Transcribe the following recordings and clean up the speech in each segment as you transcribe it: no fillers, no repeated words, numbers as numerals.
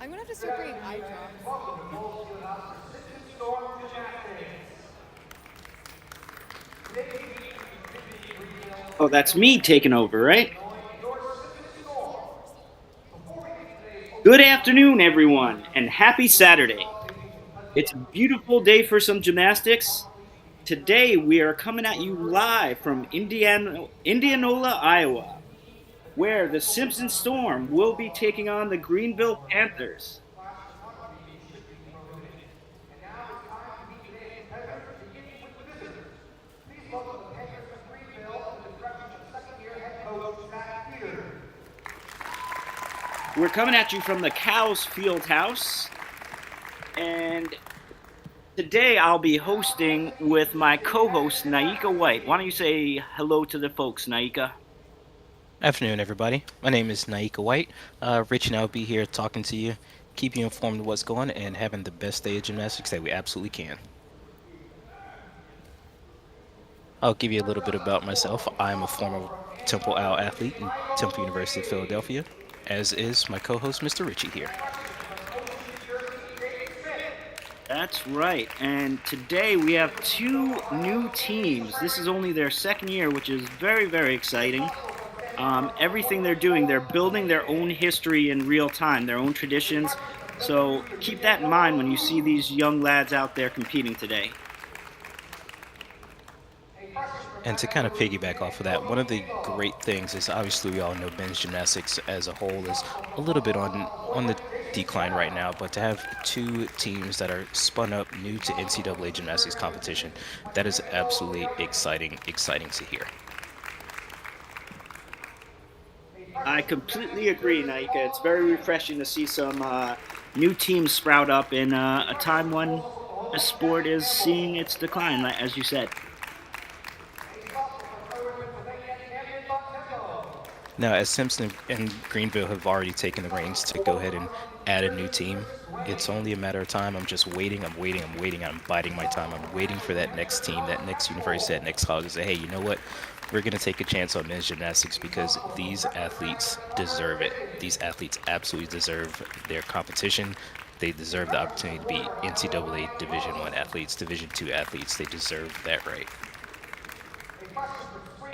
I'm gonna have to start bringing eye drops. Oh, that's me taking over, right? Good afternoon, everyone, and happy Saturday. It's a beautiful day for some gymnastics. Today, we are coming at you live from Indianola, Iowa, where the Simpson Storm will be taking on the Greenville Panthers. We're coming at you from the Cowles Fieldhouse, and today I'll be hosting with my co-host Nyika White. Why don't you say hello to the folks, Nyika? Afternoon, everybody. My name is Nyika White. Rich and I will be here talking to you, keep you informed of what's going on, and having the best day of gymnastics that we absolutely can. I'll give you a little bit about myself. I'm a former Temple Owl athlete in Temple University of Philadelphia, as is my co-host, Mr. Richie here. That's right. And today we have two new teams. This is only their second year, which is very, very exciting. Everything they're doing, they're building their own history in real time, their own traditions. So keep that in mind when you see these young lads out there competing today. And to kind of piggyback off of that, one of the great things is obviously we all know men's gymnastics as a whole is a little bit on the decline right now, but to have two teams that are spun up new to NCAA gymnastics competition, that is absolutely exciting to hear. I completely agree, Naika. It's very refreshing to see some new teams sprout up in a time when the sport is seeing its decline, as you said. Now, as Simpson and Greenville have already taken the reins to go ahead and add a new team, it's only a matter of time. I'm just waiting. I'm biding my time. I'm waiting for that next team, that next university, that next college to say, hey, you know what? We're going to take a chance on men's gymnastics because these athletes deserve it. These athletes absolutely deserve their competition. They deserve the opportunity to be NCAA Division One athletes, Division Two athletes. They deserve that right.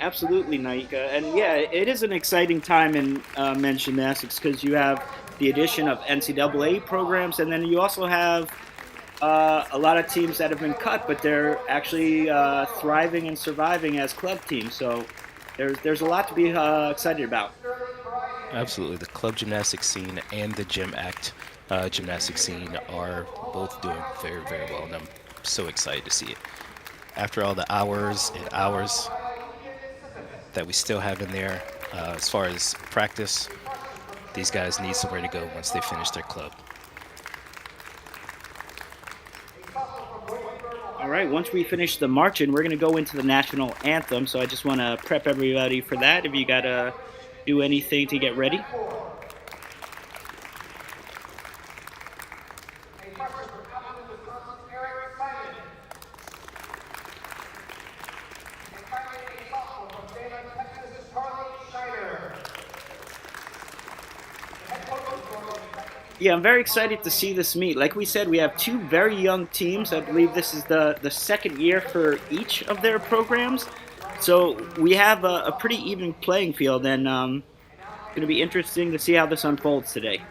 Absolutely, Naika. And yeah, it is an exciting time in men's gymnastics because you have the addition of NCAA programs, and then you also have a lot of teams that have been cut, but they're actually thriving and surviving as club teams. So there's a lot to be excited about. Absolutely. The club gymnastics scene and the gym act gymnastics scene are both doing very well, and I'm so excited to see it. After all the hours and hours that we still have in there, as far as practice, these guys need somewhere to go once they finish their club. All right, once we finish the marching, we're going to go into the national anthem. So I just want to prep everybody for that. If you got to do anything to get ready. Yeah, I'm very excited to see this meet. Like we said, we have two very young teams. I believe this is the second year for each of their programs. So we have a pretty even playing field, and it's going to be interesting to see how this unfolds today.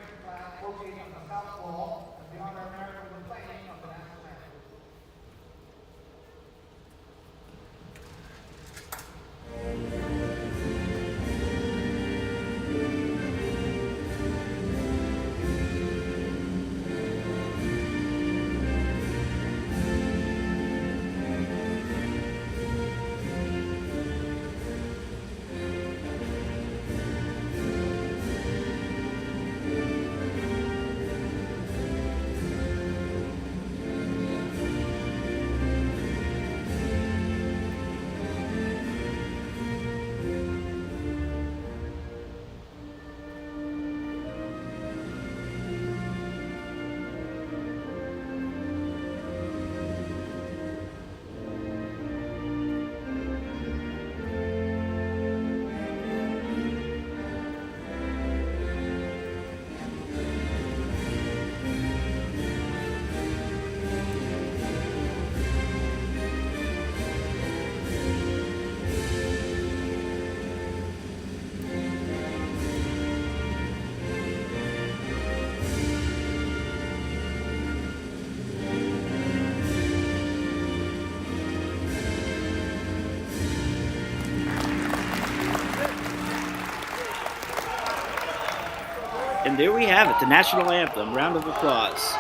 And there we have it, the national anthem. Round of applause.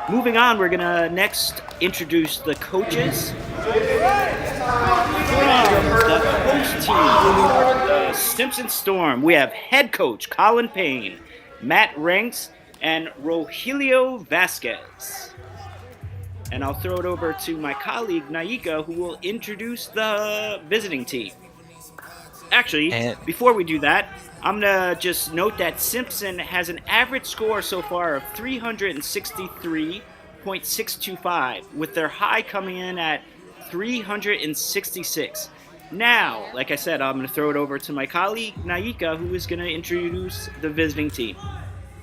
Moving on, we're going to next introduce the coaches from the host team, the Simpson Storm. We have head coach Colin Payne, Matt Ranks, and Rogelio Vasquez. And I'll throw it over to my colleague Nyika, who will introduce the visiting team. Actually, before we do that, I'm going to just note that Simpson has an average score so far of 363.625, with their high coming in at 366. Now, like I said, I'm going to throw it over to my colleague Nyika, who is going to introduce the visiting team.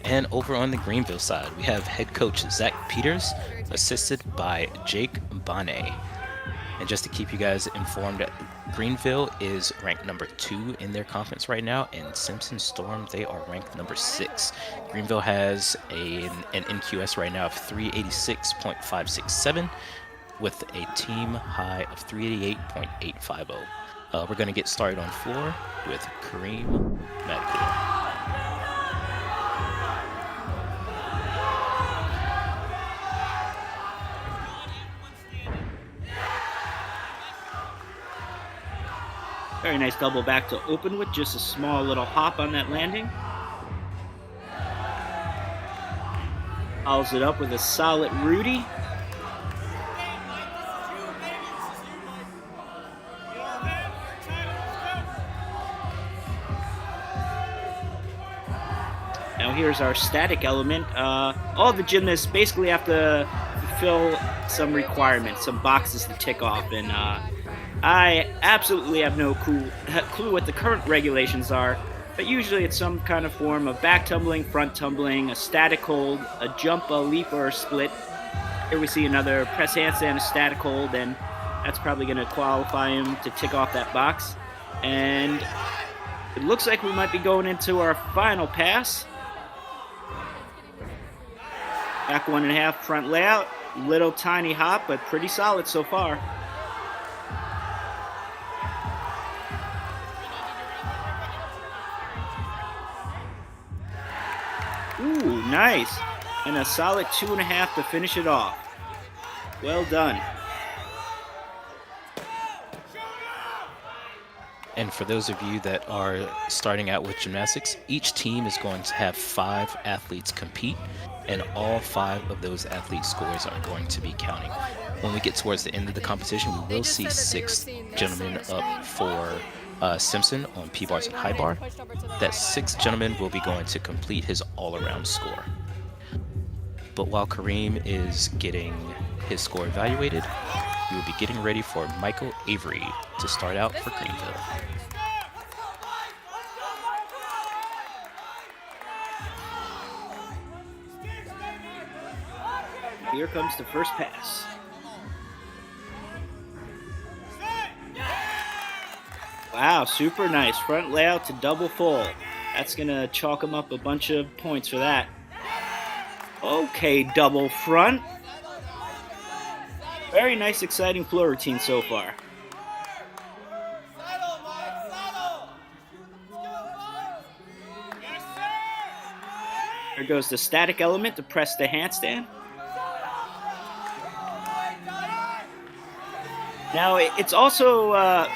And over on the Greenville side, we have head coach Zach Peters, assisted by Jake Bonnet. And just to keep you guys informed, Greenville is ranked number 2 in their conference right now, and Simpson Storm, they are ranked number 6. Greenville has an NQS right now of 386.567 with a team high of 388.850. We're going to get started on floor with Kareem Maguire. Very nice double back to open with, just a small little hop on that landing. Follows it up with a solid Rudy. Now here's our static element. All the gymnasts basically have to fulfill some requirements, some boxes to tick off, and I absolutely have no clue what the current regulations are, but usually it's some kind of form of back tumbling, front tumbling, a static hold, a jump, a leap, or a split. Here we see another press handstand, a static hold, and that's probably going to qualify him to tick off that box. And it looks like we might be going into our final pass. Back 1.5, front layout, little tiny hop, but pretty solid so far. Ooh, nice. And a solid 2.5 to finish it off. Well done. And for those of you that are starting out with gymnastics, each team is going to have 5 athletes compete, and all 5 of those athletes' scores are going to be counting. When we get towards the end of the competition, we will see 6 gentlemen up for Simpson on P-bars and high bar. That 6th gentleman will be going to complete his all-around score. But while Kareem is getting his score evaluated, we will be getting ready for Michael Avery to start out for Greenville. Here comes the first pass. Wow, super nice. Front layout to double full. That's going to chalk him up a bunch of points for that. Okay, double front. Very nice, exciting floor routine so far. There goes the static element to press the handstand. Now, it's also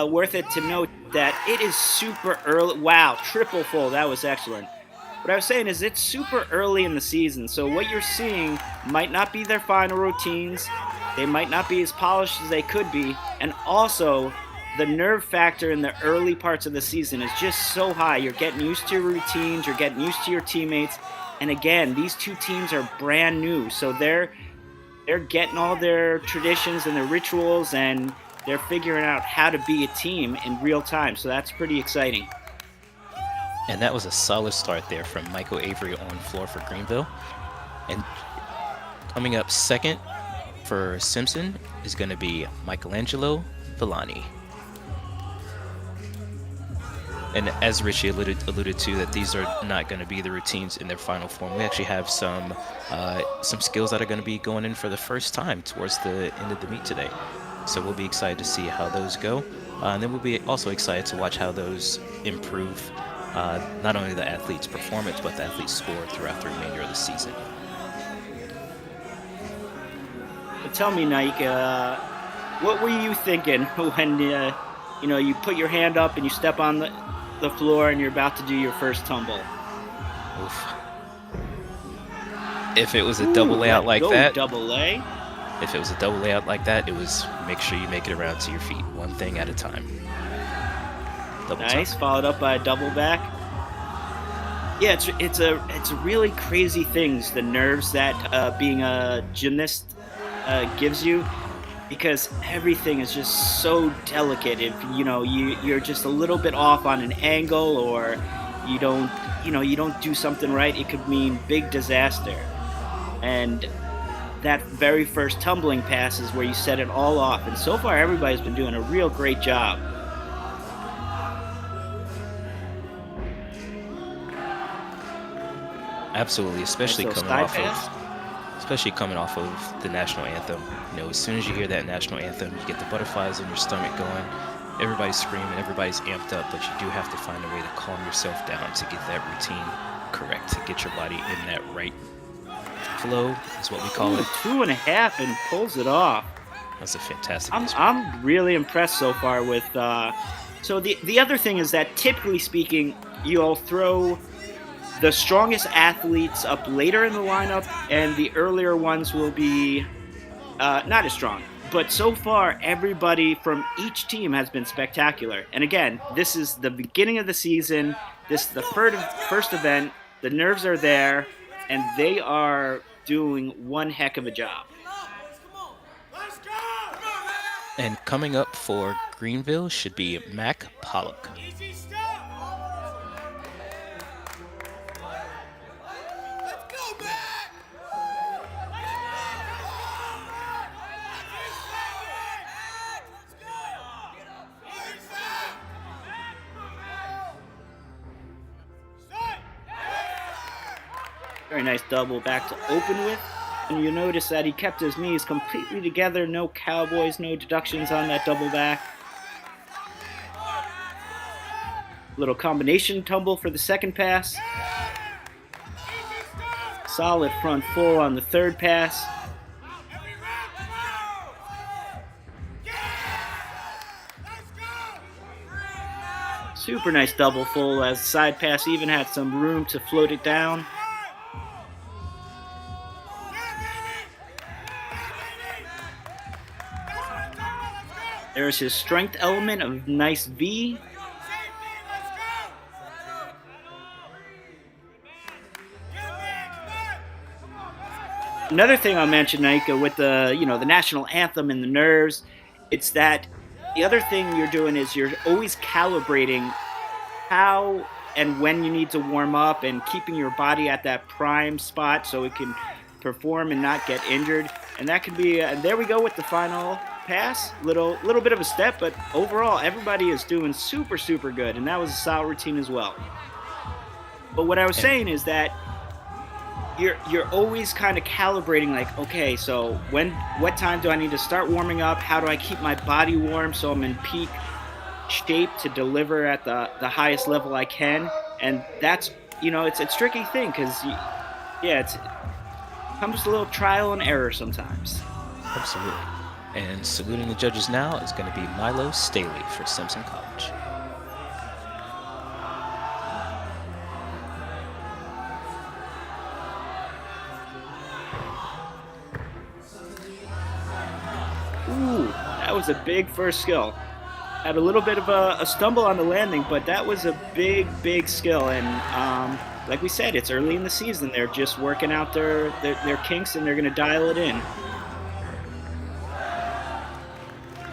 worth it to note that it is super early. Wow, triple full. That was excellent. What I was saying is it's super early in the season, so what you're seeing might not be their final routines. They might not be as polished as they could be. And also, the nerve factor in the early parts of the season is just so high. You're getting used to your routines. You're getting used to your teammates. And again, these two teams are brand new, so they're getting all their traditions and their rituals, and they're figuring out how to be a team in real time. So that's pretty exciting. And that was a solid start there from Michael Avery on floor for Greenville. And coming up second for Simpson is going to be Michelangelo Villani. And as Richie alluded to, that these are not going to be the routines in their final form. We actually have some skills that are going to be going in for the first time towards the end of the meet today. So we'll be excited to see how those go. And then we'll be also excited to watch how those improve not only the athlete's performance, but the athlete's score throughout the remainder of the season. But tell me, Nyika, what were you thinking when you put your hand up and you step on the floor and you're about to do your first tumble? Oof. If it was a double layout like that, double lay. If it was a double layout like that, it was make sure you make it around to your feet, one thing at a time. Nice, followed up by a double back. Yeah, it's a really crazy things, the nerves that being a gymnast gives you, because everything is just so delicate. If you're just a little bit off on an angle, or you don't do something right, it could mean big disaster. And that very first tumbling pass is where you set it all off. And so far, everybody's been doing a real great job. Absolutely, especially Nice coming off of the national anthem. As soon as you hear that national anthem, you get the butterflies in your stomach going. Everybody's screaming, everybody's amped up, but you do have to find a way to calm yourself down to get that routine correct, to get your body in that right flow, is what we call it. 2.5 and pulls it off. That's a fantastic. I'm really impressed so far with. So the other thing is that typically speaking, you'll throw the strongest athletes up later in the lineup, and the earlier ones will be not as strong. But so far, everybody from each team has been spectacular. And again, this is the beginning of the season. This is the first event. The nerves are there, and they are doing one heck of a job. And coming up for Greenville should be Mac Pollock. Very nice double back to open with. And you notice that he kept his knees completely together. No cowboys, no deductions on that double back. Little combination tumble for the second pass. Solid front full on the third pass. Super nice double full, as the side pass even had some room to float it down. There's his strength element of nice V. Another thing I'll mention, Nyika, with the national anthem and the nerves, it's that the other thing you're doing is you're always calibrating how and when you need to warm up and keeping your body at that prime spot so it can perform and not get injured. And that could be, and there we go with the final pass. Little bit of a step, but overall everybody is doing super, super good, and that was a solid routine as well. But what I was saying is that you're always kind of calibrating, like, okay, so what time do I need to start warming up? How do I keep my body warm so I'm in peak shape to deliver at the highest level I can? And that's, it's a tricky thing, because it comes to a little trial and error sometimes. Absolutely. And saluting the judges now is going to be Milo Staley for Simpson College. Ooh, that was a big first skill. Had a little bit of a stumble on the landing, but that was a big, big skill. And like we said, it's early in the season. They're just working out their kinks, and they're going to dial it in.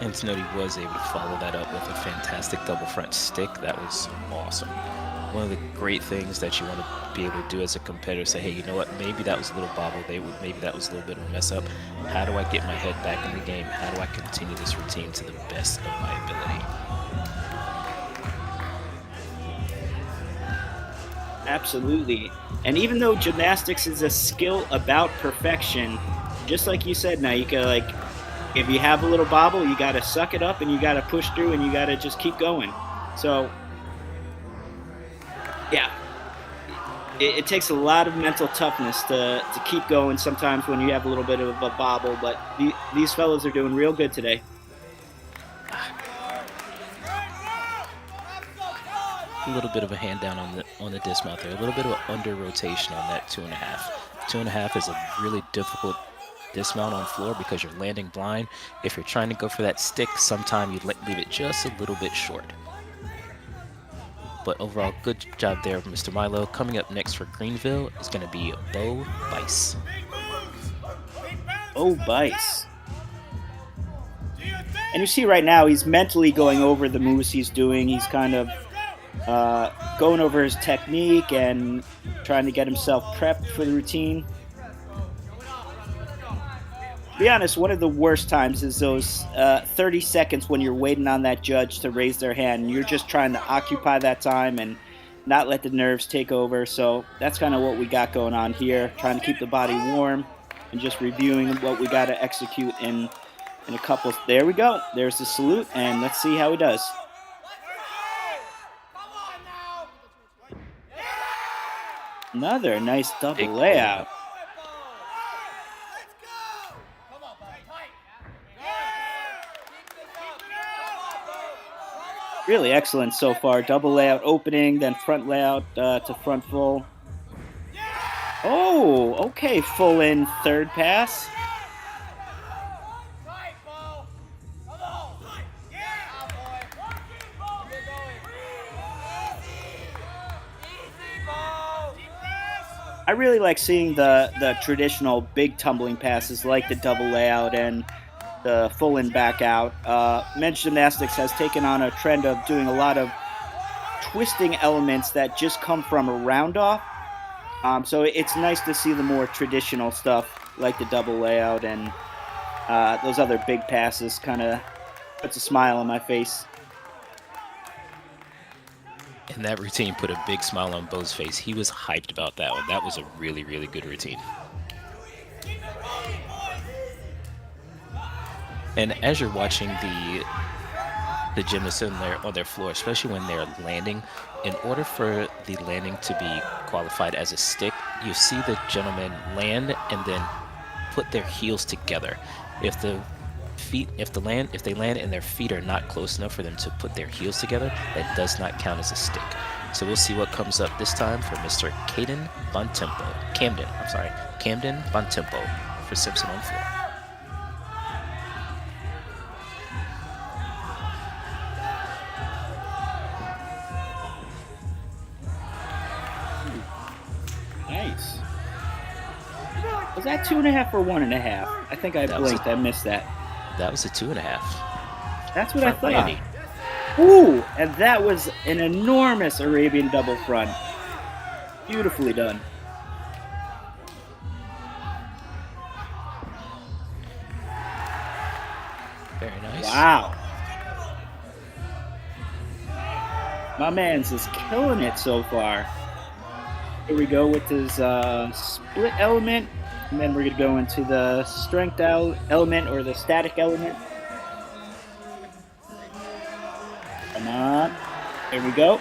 Antonelli was able to follow that up with a fantastic double front stick. That was awesome. One of the great things that you want to be able to do as a competitor, say, hey, you know what, maybe that was a little bobble, maybe that was a little bit of a mess up. How do I get my head back in the game? How do I continue this routine to the best of my ability? Absolutely. And even though gymnastics is a skill about perfection, just like you said, Nyika, like, if you have a little bobble, you got to suck it up and you got to push through and you got to just keep going. So Yeah. It takes a lot of mental toughness to keep going sometimes when you have a little bit of a bobble, but these fellows are doing real good today. A little bit of a hand down on the dismount there. A little bit of an under rotation on that 2.5. 2.5 is a really difficult dismount on floor because you're landing blind. If you're trying to go for that stick, sometime you leave it just a little bit short. But overall, good job there, Mr. Milo. Coming up next for Greenville is going to be Bo Bice. Bo Bice. And you see right now, he's mentally going over the moves he's doing. He's kind of going over his technique and trying to get himself prepped for the routine. To be honest, one of the worst times is those 30 seconds when you're waiting on that judge to raise their hand. And you're just trying to occupy that time and not let the nerves take over. So that's kind of what we got going on here, trying to keep the body warm and just reviewing what we got to execute in a couple. There we go. There's the salute, and let's see how he does. Another nice double layout. Really excellent so far. Double layout opening, then front layout to front full. Oh, okay. Full in third pass. I really like seeing the traditional big tumbling passes like the double layout and the full in back out. Men's gymnastics has taken on a trend of doing a lot of twisting elements that just come from a round off. So it's nice to see the more traditional stuff like the double layout and those other big passes. Kind of puts a smile on my face. And that routine put a big smile on Bo's face. He was hyped about that one. That was a really, really good routine. And as you're watching the gymnasts on their floor, especially when they're landing, in order for the landing to be qualified as a stick, you see the gentleman land and then put their heels together. If they land and their feet are not close enough for them to put their heels together, that does not count as a stick. So we'll see what comes up this time for Mr. Camden Bontempo for Simpson on floor. Nice. Was that 2.5 or 1.5? I think I blinked. I missed that. That was a 2.5. That's what I thought. Ooh, and that was an enormous Arabian double front. Beautifully done. Very nice. Wow. My man's just killing it so far. Here we go with his split element, and then we're going to go into the strength element or the static element. Come on. Here we go.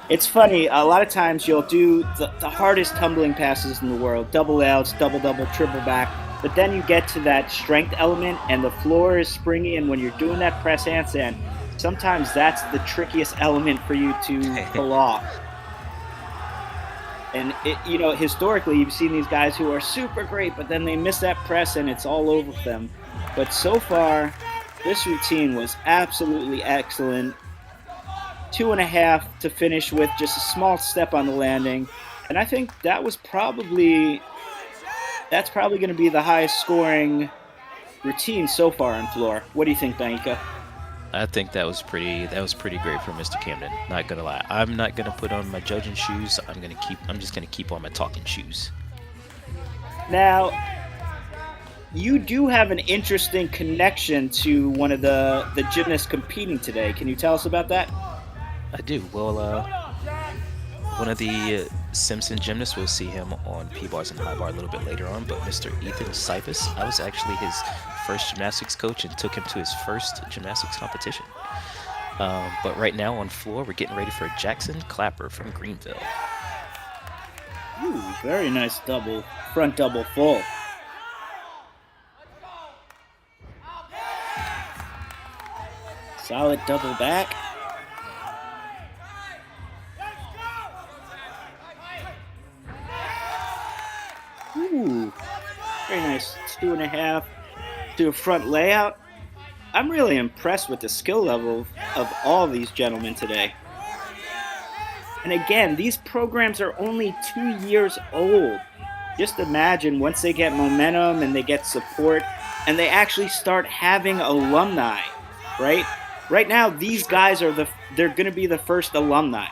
It's funny, a lot of times you'll do the hardest tumbling passes in the world, double outs, double, triple back, but then you get to that strength element and the floor is springy, and when you're doing that press handstand, sometimes that's the trickiest element for you to pull off. And, historically, you've seen these guys who are super great, but then they miss that press and it's all over them. But so far, this routine was absolutely excellent. 2.5 to finish with just a small step on the landing. And I think that's probably going to be the highest scoring routine so far on floor. What do you think, Nyika? I think that was pretty great for Mr. Camden. Not gonna lie. I'm not gonna put on my judging shoes. I'm just gonna keep on my talking shoes. Now, you do have an interesting connection to one of the gymnasts competing today. Can you tell us about that? I do. Well, one of the Simpson gymnasts, we'll see him on P-bars and high bar a little bit later on, but Mr. Ethan Cyphus, I was actually his first gymnastics coach and took him to his first gymnastics competition. But right now on floor, we're getting ready for Jackson Clapper from Greenville. Ooh, very nice double, front double full. Solid double back. Ooh, very nice 2.5 to a front layout. I'm really impressed with the skill level of all these gentlemen today. And again, these programs are only 2 years old. Just imagine once they get momentum and they get support and they actually start having alumni, right? Right now, these guys are they're going to be the first alumni.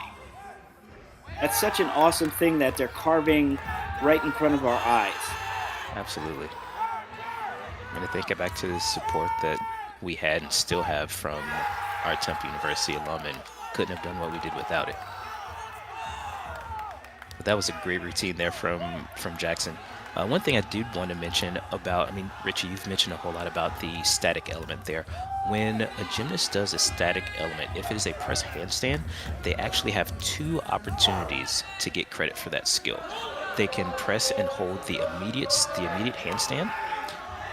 That's such an awesome thing that they're carving right in front of our eyes. Absolutely. And to think back to the support that we had and still have from our Temple University alum, and couldn't have done what we did without it. But that was a great routine there from Jackson. One thing I did want to mention about, Richie, you've mentioned a whole lot about the static element there. When a gymnast does a static element, if it is a press handstand, they actually have 2 opportunities to get credit for that skill. They can press and hold the immediate handstand.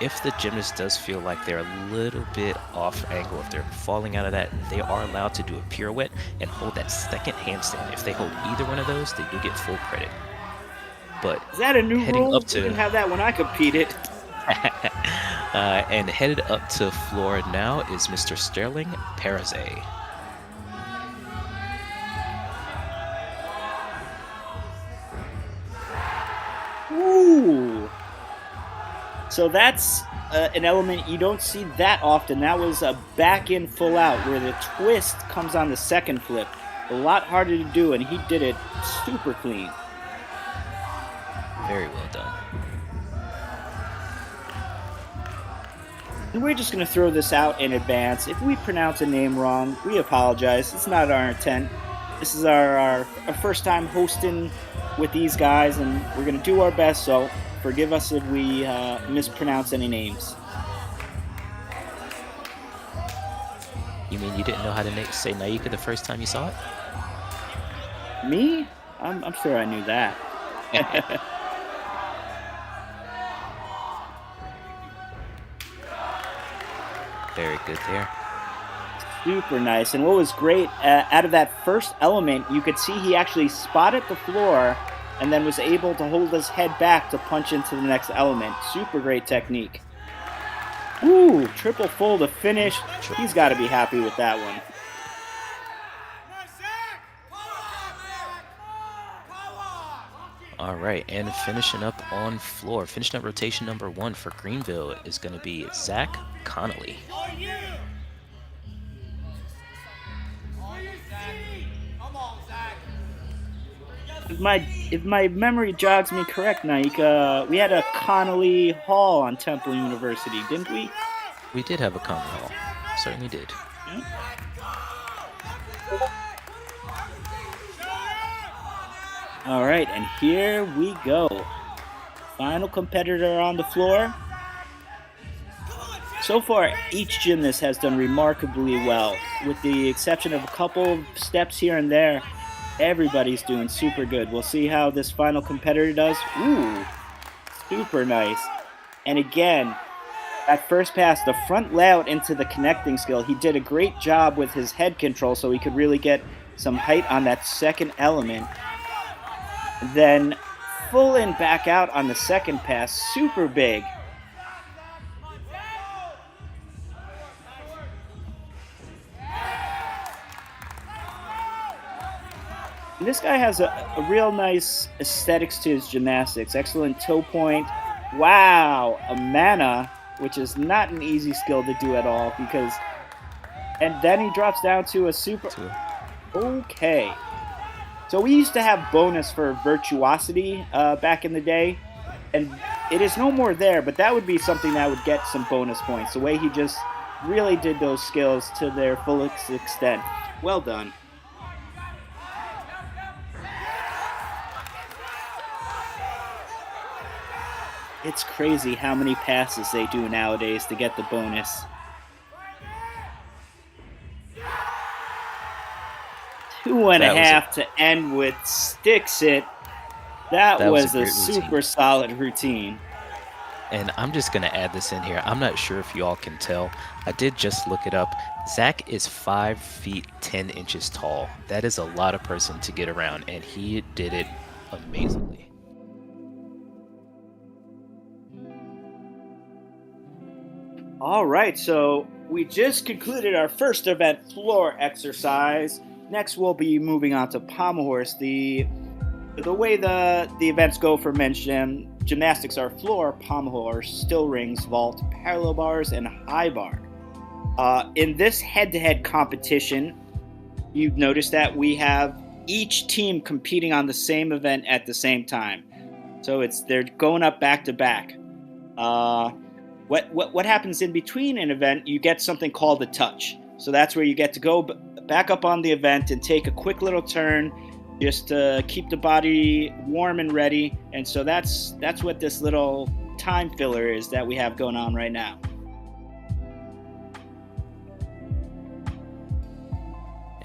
If the gymnast does feel like they're a little bit off angle, if they're falling out of that, they are allowed to do a pirouette and hold that second handstand. If they hold either one of those, they do get full credit. But is that a new rule? Up to, we didn't have that when I competed. And headed up to floor now is Mr. Sterling Paraze. Ooh. So that's an element you don't see that often. That was a back in full out where the twist comes on the second flip. A lot harder to do, and he did it super clean. Very well done. And we're just going to throw this out in advance. If we pronounce a name wrong, we apologize. It's not our intent. This is our first time hosting with these guys, and we're going to do our best, so forgive us if we mispronounce any names. You mean you didn't know how to say Nyika the first time you saw it? Me? I'm sure I knew that. Very good there. Super nice. And what was great, out of that first element, you could see he actually spotted the floor and then was able to hold his head back to punch into the next element. Super great technique. Ooh, triple full to finish. He's got to be happy with that one. All right, and finishing up on floor, finishing up rotation number 1 for Greenville is going to be Zach Connolly. If my memory jogs me correct, Nyika, we had a Connolly Hall on Temple University, didn't we? We did have a Connolly Hall. Certainly did. All right, and here we go. Final competitor on the floor. So far, each gymnast has done remarkably well. With the exception of a couple steps here and there, everybody's doing super good. We'll see how this final competitor does. Ooh, super nice. And again, that first pass, the front layout into the connecting skill, he did a great job with his head control so he could really get some height on that second element. Then full in back out on the second pass, super big. And this guy has a real nice aesthetics to his gymnastics. Excellent toe point. Wow, a mana, which is not an easy skill to do at all because... And then he drops down to a super... Okay. So we used to have bonus for virtuosity back in the day, and it is no more there, but that would be something that would get some bonus points. The way he just really did those skills to their fullest extent. Well done. It's crazy how many passes they do nowadays to get the bonus. That was a 2.5 to end with stick sit. That that was a was a great routine. super solid routine. And I'm just going to add this in here. I'm not sure if you all can tell. I did just look it up. Zach is 5 feet 10 inches tall. That is a lot of person to get around, and he did it amazingly. All right, so we just concluded our first event, floor exercise. Next, we'll be moving on to pommel horse. The way the events go for men's gymnastics are floor, pommel horse, still rings, vault, parallel bars, and high bar. In this head-to-head competition, you've noticed that we have each team competing on the same event at the same time. So they're going up back to back. What happens in between an event, you get something called a touch. So that's where you get to go back up on the event and take a quick little turn just to keep the body warm and ready. And so that's what this little time filler is that we have going on right now.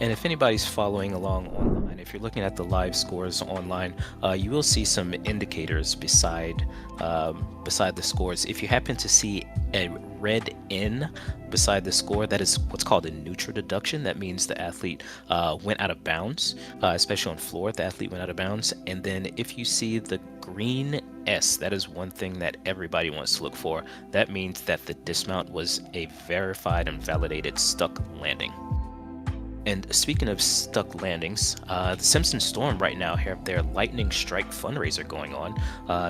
And if anybody's following along online, if you're looking at the live scores online, you will see some indicators beside the scores. If you happen to see a red N beside the score, that is what's called a neutral deduction. That means the athlete went out of bounds, especially on floor, the athlete went out of bounds. And then if you see the green S, that is one thing that everybody wants to look for. That means that the dismount was a verified and validated stuck landing. And speaking of stuck landings, the Simpson Storm right now have their Lightning Strike fundraiser going on.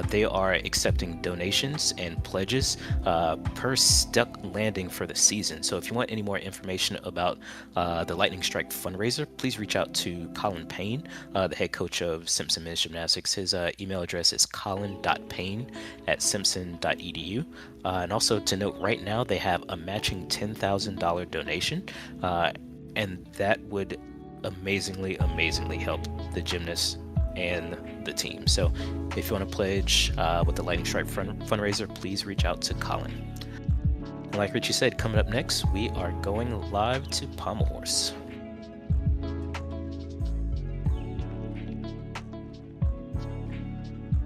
They are accepting donations and pledges per stuck landing for the season. So if you want any more information about the Lightning Strike fundraiser, please reach out to Colin Payne, the head coach of Simpson Men's Gymnastics. His email address is colin.payne@simpson.edu. And also to note, right now they have a matching $10,000 donation. And that would amazingly help the gymnasts and the team. So if you want to pledge with the Lightning Strike fundraiser, please reach out to Colin. And like Richie said, coming up next, we are going live to pommel horse.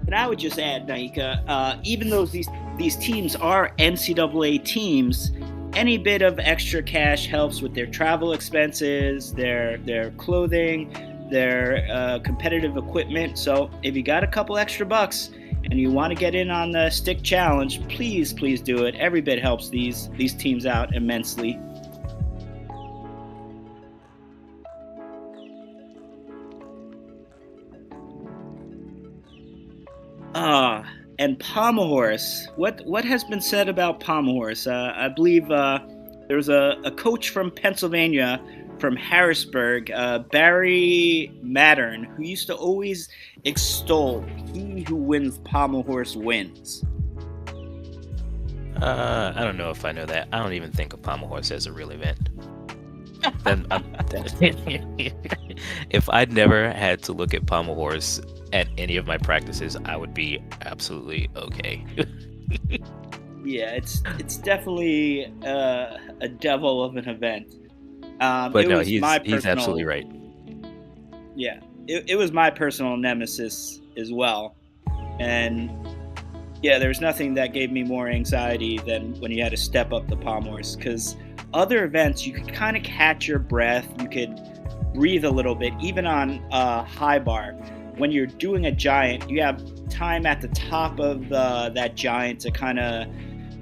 And I would just add, Nyika, even though these teams are NCAA teams, any bit of extra cash helps with their travel expenses, their clothing, their competitive equipment. So if you got a couple extra bucks and you want to get in on the stick challenge, please do it. Every bit helps these teams out immensely. And pommel horse. What has been said about pommel horse? I believe there's a coach from Pennsylvania, from Harrisburg, Barry Mattern, who used to always extol, "He who wins pommel horse wins." I don't know if I know that. I don't even think of pommel horse as a real event. If I'd never had to look at pommel horse at any of my practices, I would be absolutely okay. Yeah, it's definitely a devil of an event. But no, he's absolutely right. Yeah, it was my personal nemesis as well. And yeah, there's nothing that gave me more anxiety than when you had to step up the pommel horse, because other events you could kind of catch your breath, you could breathe a little bit, even on high bar. When you're doing a giant, you have time at the top of that giant to kind of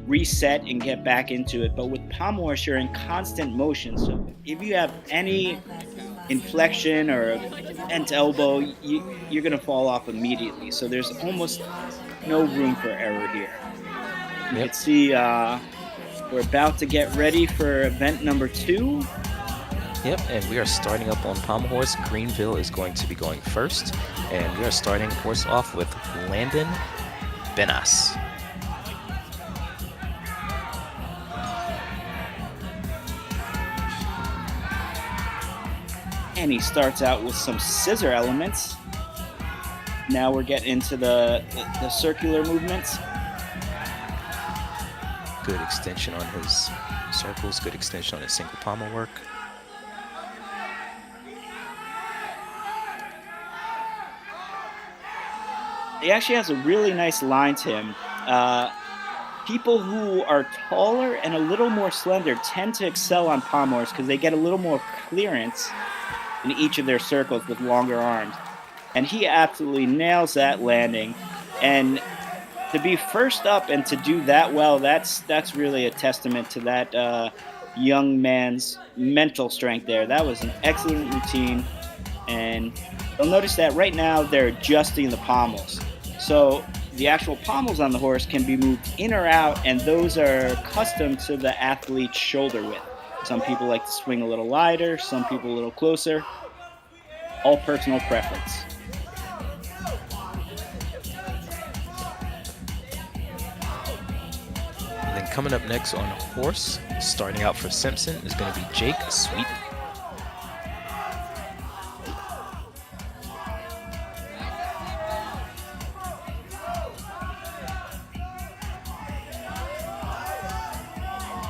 reset and get back into it. But with pommel horse, you're in constant motion. So if you have any inflection or bent elbow, you're going to fall off immediately. So there's almost no room for error here. You can see we're about to get ready for event number 2. Yep, and we are starting up on pommel horse. Greenville is going to be going first, and we are starting horse off with Landon Benas. And he starts out with some scissor elements. Now we're getting into the circular movements. Good extension on his circles, good extension on his single pommel work. he actually has a really nice line to him. People who are taller and a little more slender tend to excel on pommels because they get a little more clearance in each of their circles with longer arms. And he absolutely nails that landing. And to be first up and to do that well, that's really a testament to that young man's mental strength there. That was an excellent routine. And you'll notice that right now they're adjusting the pommels. So the actual pommels on the horse can be moved in or out, and those are custom to the athlete's shoulder width. Some people like to swing a little wider, some people a little closer. All personal preference. And then coming up next on horse, starting out for Simpson, is going to be Jake Sweet.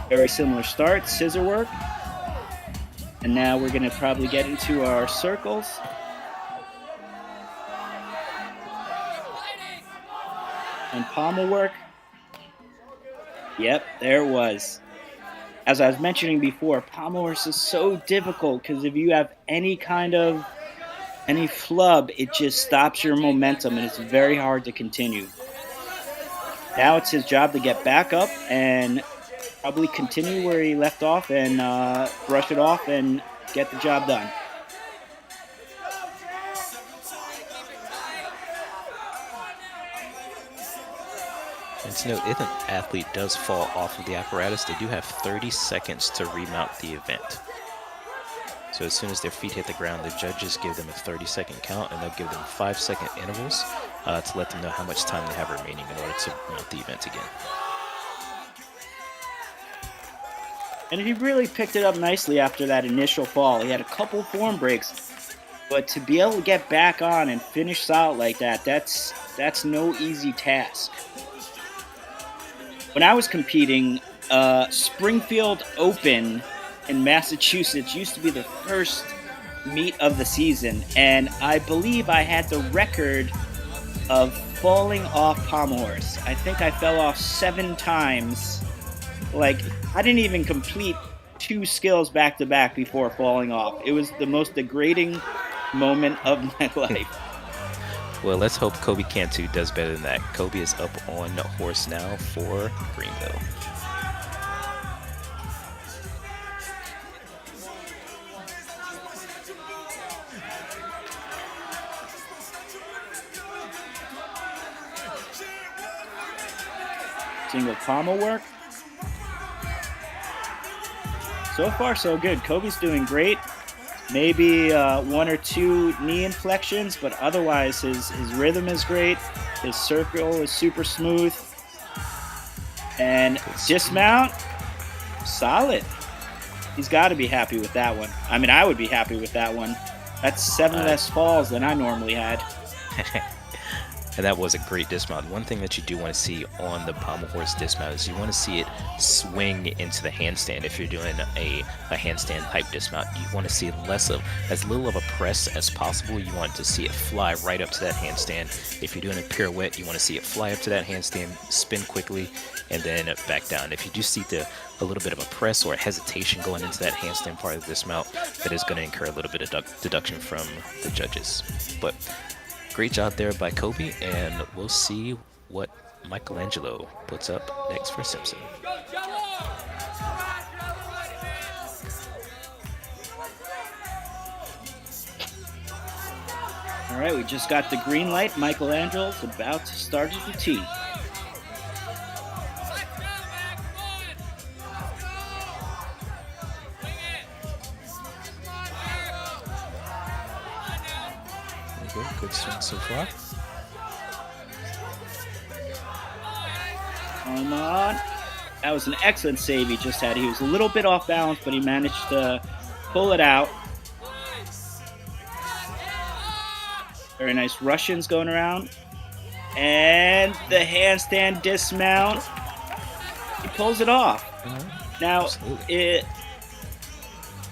Very similar start, scissor work. And now we're going to probably get into our circles. And pommel work. Yep, there it was. As I was mentioning before, pommel horse is so difficult because if you have any flub, it just stops your momentum and it's very hard to continue. Now it's his job to get back up and probably continue where he left off and brush it off and get the job done. And to note, if an athlete does fall off of the apparatus, they do have 30 seconds to remount the event. So as soon as their feet hit the ground, the judges give them a 30-second count, and they'll give them 5-second intervals to let them know how much time they have remaining in order to mount the event again. And he really picked it up nicely after that initial fall. He had a couple form breaks, but to be able to get back on and finish solid like that, that's no easy task. When I was competing, Springfield Open in Massachusetts used to be the first meet of the season, and I believe I had the record of falling off pommel horse. I think I fell off 7 times. Like, I didn't even complete 2 skills back to back before falling off. It was the most degrading moment of my life. Well, let's hope Kobe Cantu does better than that. Kobe is up on horse now for Greenville. Single pommel work. So far, so good. Kobe's doing great. Maybe 1 or 2 knee inflections, but otherwise his rhythm is great. His circle is super smooth. And dismount, solid. He's got to be happy with that one. I mean, I would be happy with that one. That's 7 less falls than I normally had. And that was a great dismount. One thing that you do want to see on the pommel horse dismount is you want to see it swing into the handstand. If you're doing a handstand type dismount, you want to see as little of a press as possible. You want to see it fly right up to that handstand. If you're doing a pirouette, you want to see it fly up to that handstand, spin quickly, and then back down. If you do see a little bit of a press or a hesitation going into that handstand part of the dismount, that is going to incur a little bit of deduction from the judges. But great job there by Kobe, and we'll see what Michelangelo puts up next for Simpson. All right, we just got the green light. Michelangelo's about to start his routine. Good swing so far. Come on. That was an excellent save he just had. He was a little bit off balance, but he managed to pull it out. Very nice Russians going around. And the handstand dismount. He pulls it off. Now,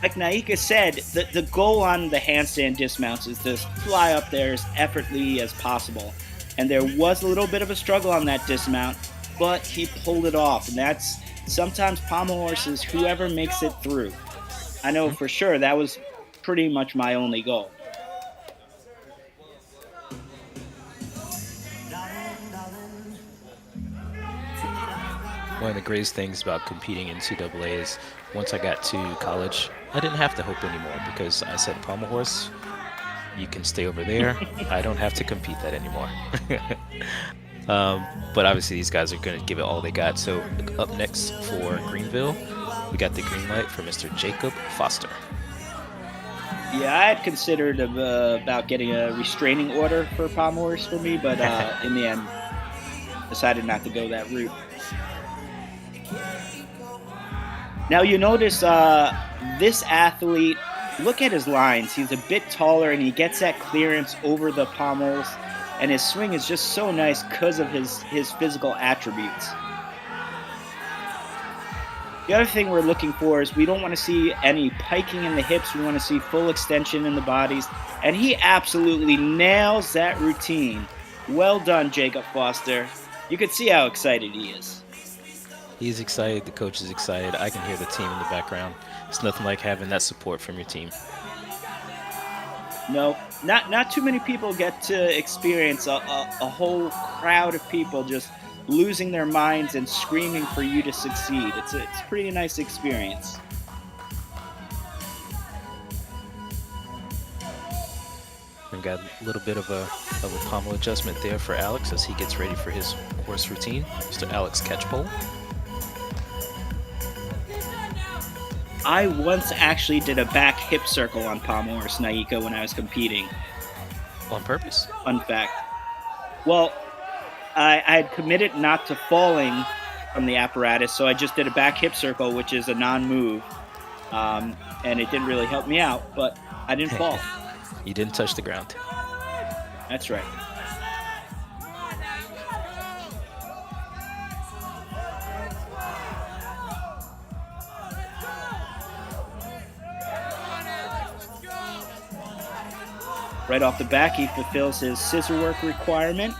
like Nyika said, the goal on the handstand dismounts is to fly up there as effortlessly as possible. and there was a little bit of a struggle on that dismount, but he pulled it off, and that's sometimes pommel horses, whoever makes it through. I know for sure that was pretty much my only goal. One of the greatest things about competing in NCAA is once I got to college, I didn't have to hope anymore because I said, pommel horse, you can stay over there. I don't have to compete that anymore. But obviously these guys are going to give it all they got. So up next for Greenville, we got the green light for Mr. Jacob Foster. Yeah, I had considered about getting a restraining order for pommel horse for me, but in the end, decided not to go that route. Now you notice this athlete, look at his lines. He's a bit taller and he gets that clearance over the pommels, and his swing is just so nice because of his physical attributes. The other thing we're looking for is we don't want to see any piking in the hips. We want to see full extension in the bodies, and he absolutely nails that routine. Well done, Jacob Foster. You can see how excited he is. He's excited. The coach is excited. I can hear the team in the background. It's nothing like having that support from your team. No, not too many people get to experience a whole crowd of people just losing their minds and screaming for you to succeed. It's a pretty nice experience. We've got a little bit of a pommel adjustment there for Alex as he gets ready for his horse routine. Mr. Alex Catchpole. I once actually did a back hip circle on pommel horse Nyika when I was competing. On purpose? Fun fact. Well, I had committed not to falling from the apparatus, so I just did a back hip circle, which is a non-move, and it didn't really help me out, but I didn't fall. You didn't touch the ground. That's right. Right off the back, he fulfills his scissor work requirement.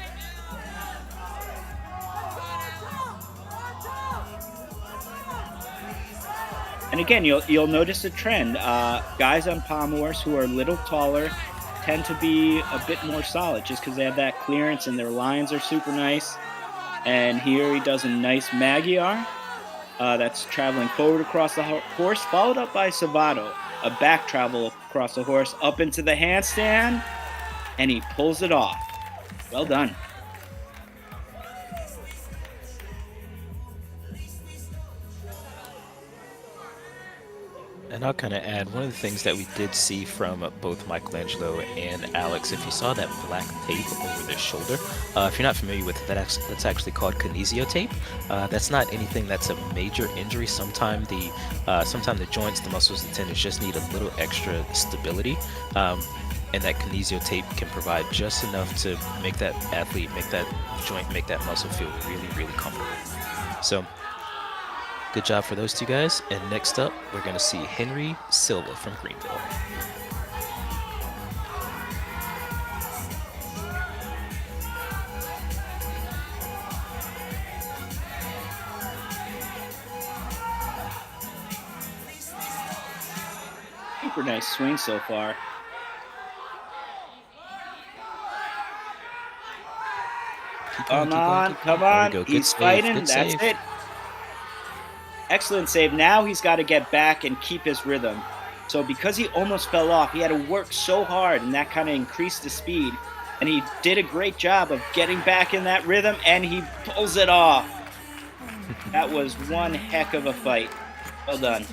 And again, you'll notice a trend. Guys on pommel horse who are a little taller tend to be a bit more solid just because they have that clearance and their lines are super nice. And here he does a nice Maguire that's traveling forward across the horse, followed up by Savato, a back travel across the horse, up into the handstand, and he pulls it off. Well done. And I'll kind of add one of the things that we did see from both Michelangelo and Alex. If you saw that black tape over their shoulder, if you're not familiar with it, that's actually called kinesio tape. That's not anything that's a major injury. Sometimes the joints, the muscles, the tendons just need a little extra stability. And that kinesio tape can provide just enough to make that athlete, make that joint, make that muscle feel really, really comfortable. So good job for those two guys. And next up, we're going to see Henry Silva from Greenville. Super nice swing so far. Come on. He's fighting. That's it. Excellent save. Now he's got to get back and keep his rhythm. So because he almost fell off, he had to work so hard, and that kind of increased the speed. And he did a great job of getting back in that rhythm, and he pulls it off. That was one heck of a fight. Well done.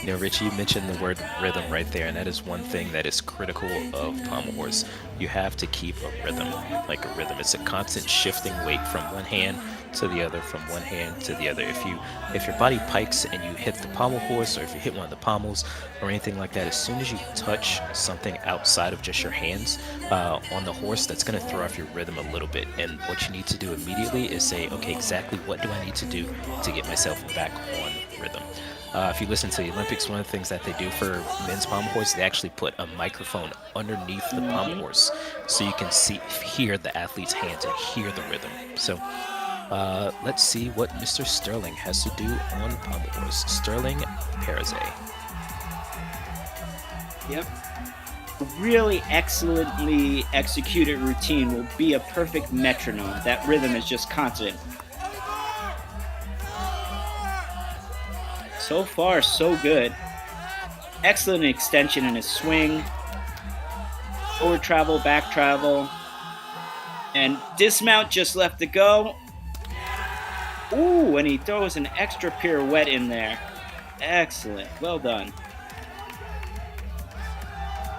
You know, Rich, you mentioned the word rhythm right there, and that is one thing that is critical of pommel horse. You have to keep a rhythm, like a rhythm. It's a constant shifting weight from one hand to the other, from one hand to the other. If your body pikes and you hit the pommel horse, or if you hit one of the pommels or anything like that, as soon as you touch something outside of just your hands on the horse, that's going to throw off your rhythm a little bit. And what you need to do immediately is say, okay, exactly what do I need to do to get myself back on rhythm? If you listen to the Olympics, one of the things that they do for men's pommel horse, they actually put a microphone underneath the pommel horse so you can hear the athlete's hands and hear the rhythm. So let's see what Mr. Sterling has to do on pommel horse. Sterling Perez. Yep. A really excellently executed routine will be a perfect metronome. That rhythm is just constant. So far, so good. Excellent extension in his swing. Forward travel, back travel. And dismount just left to go. Ooh, and he throws an extra pirouette in there. Excellent. Well done.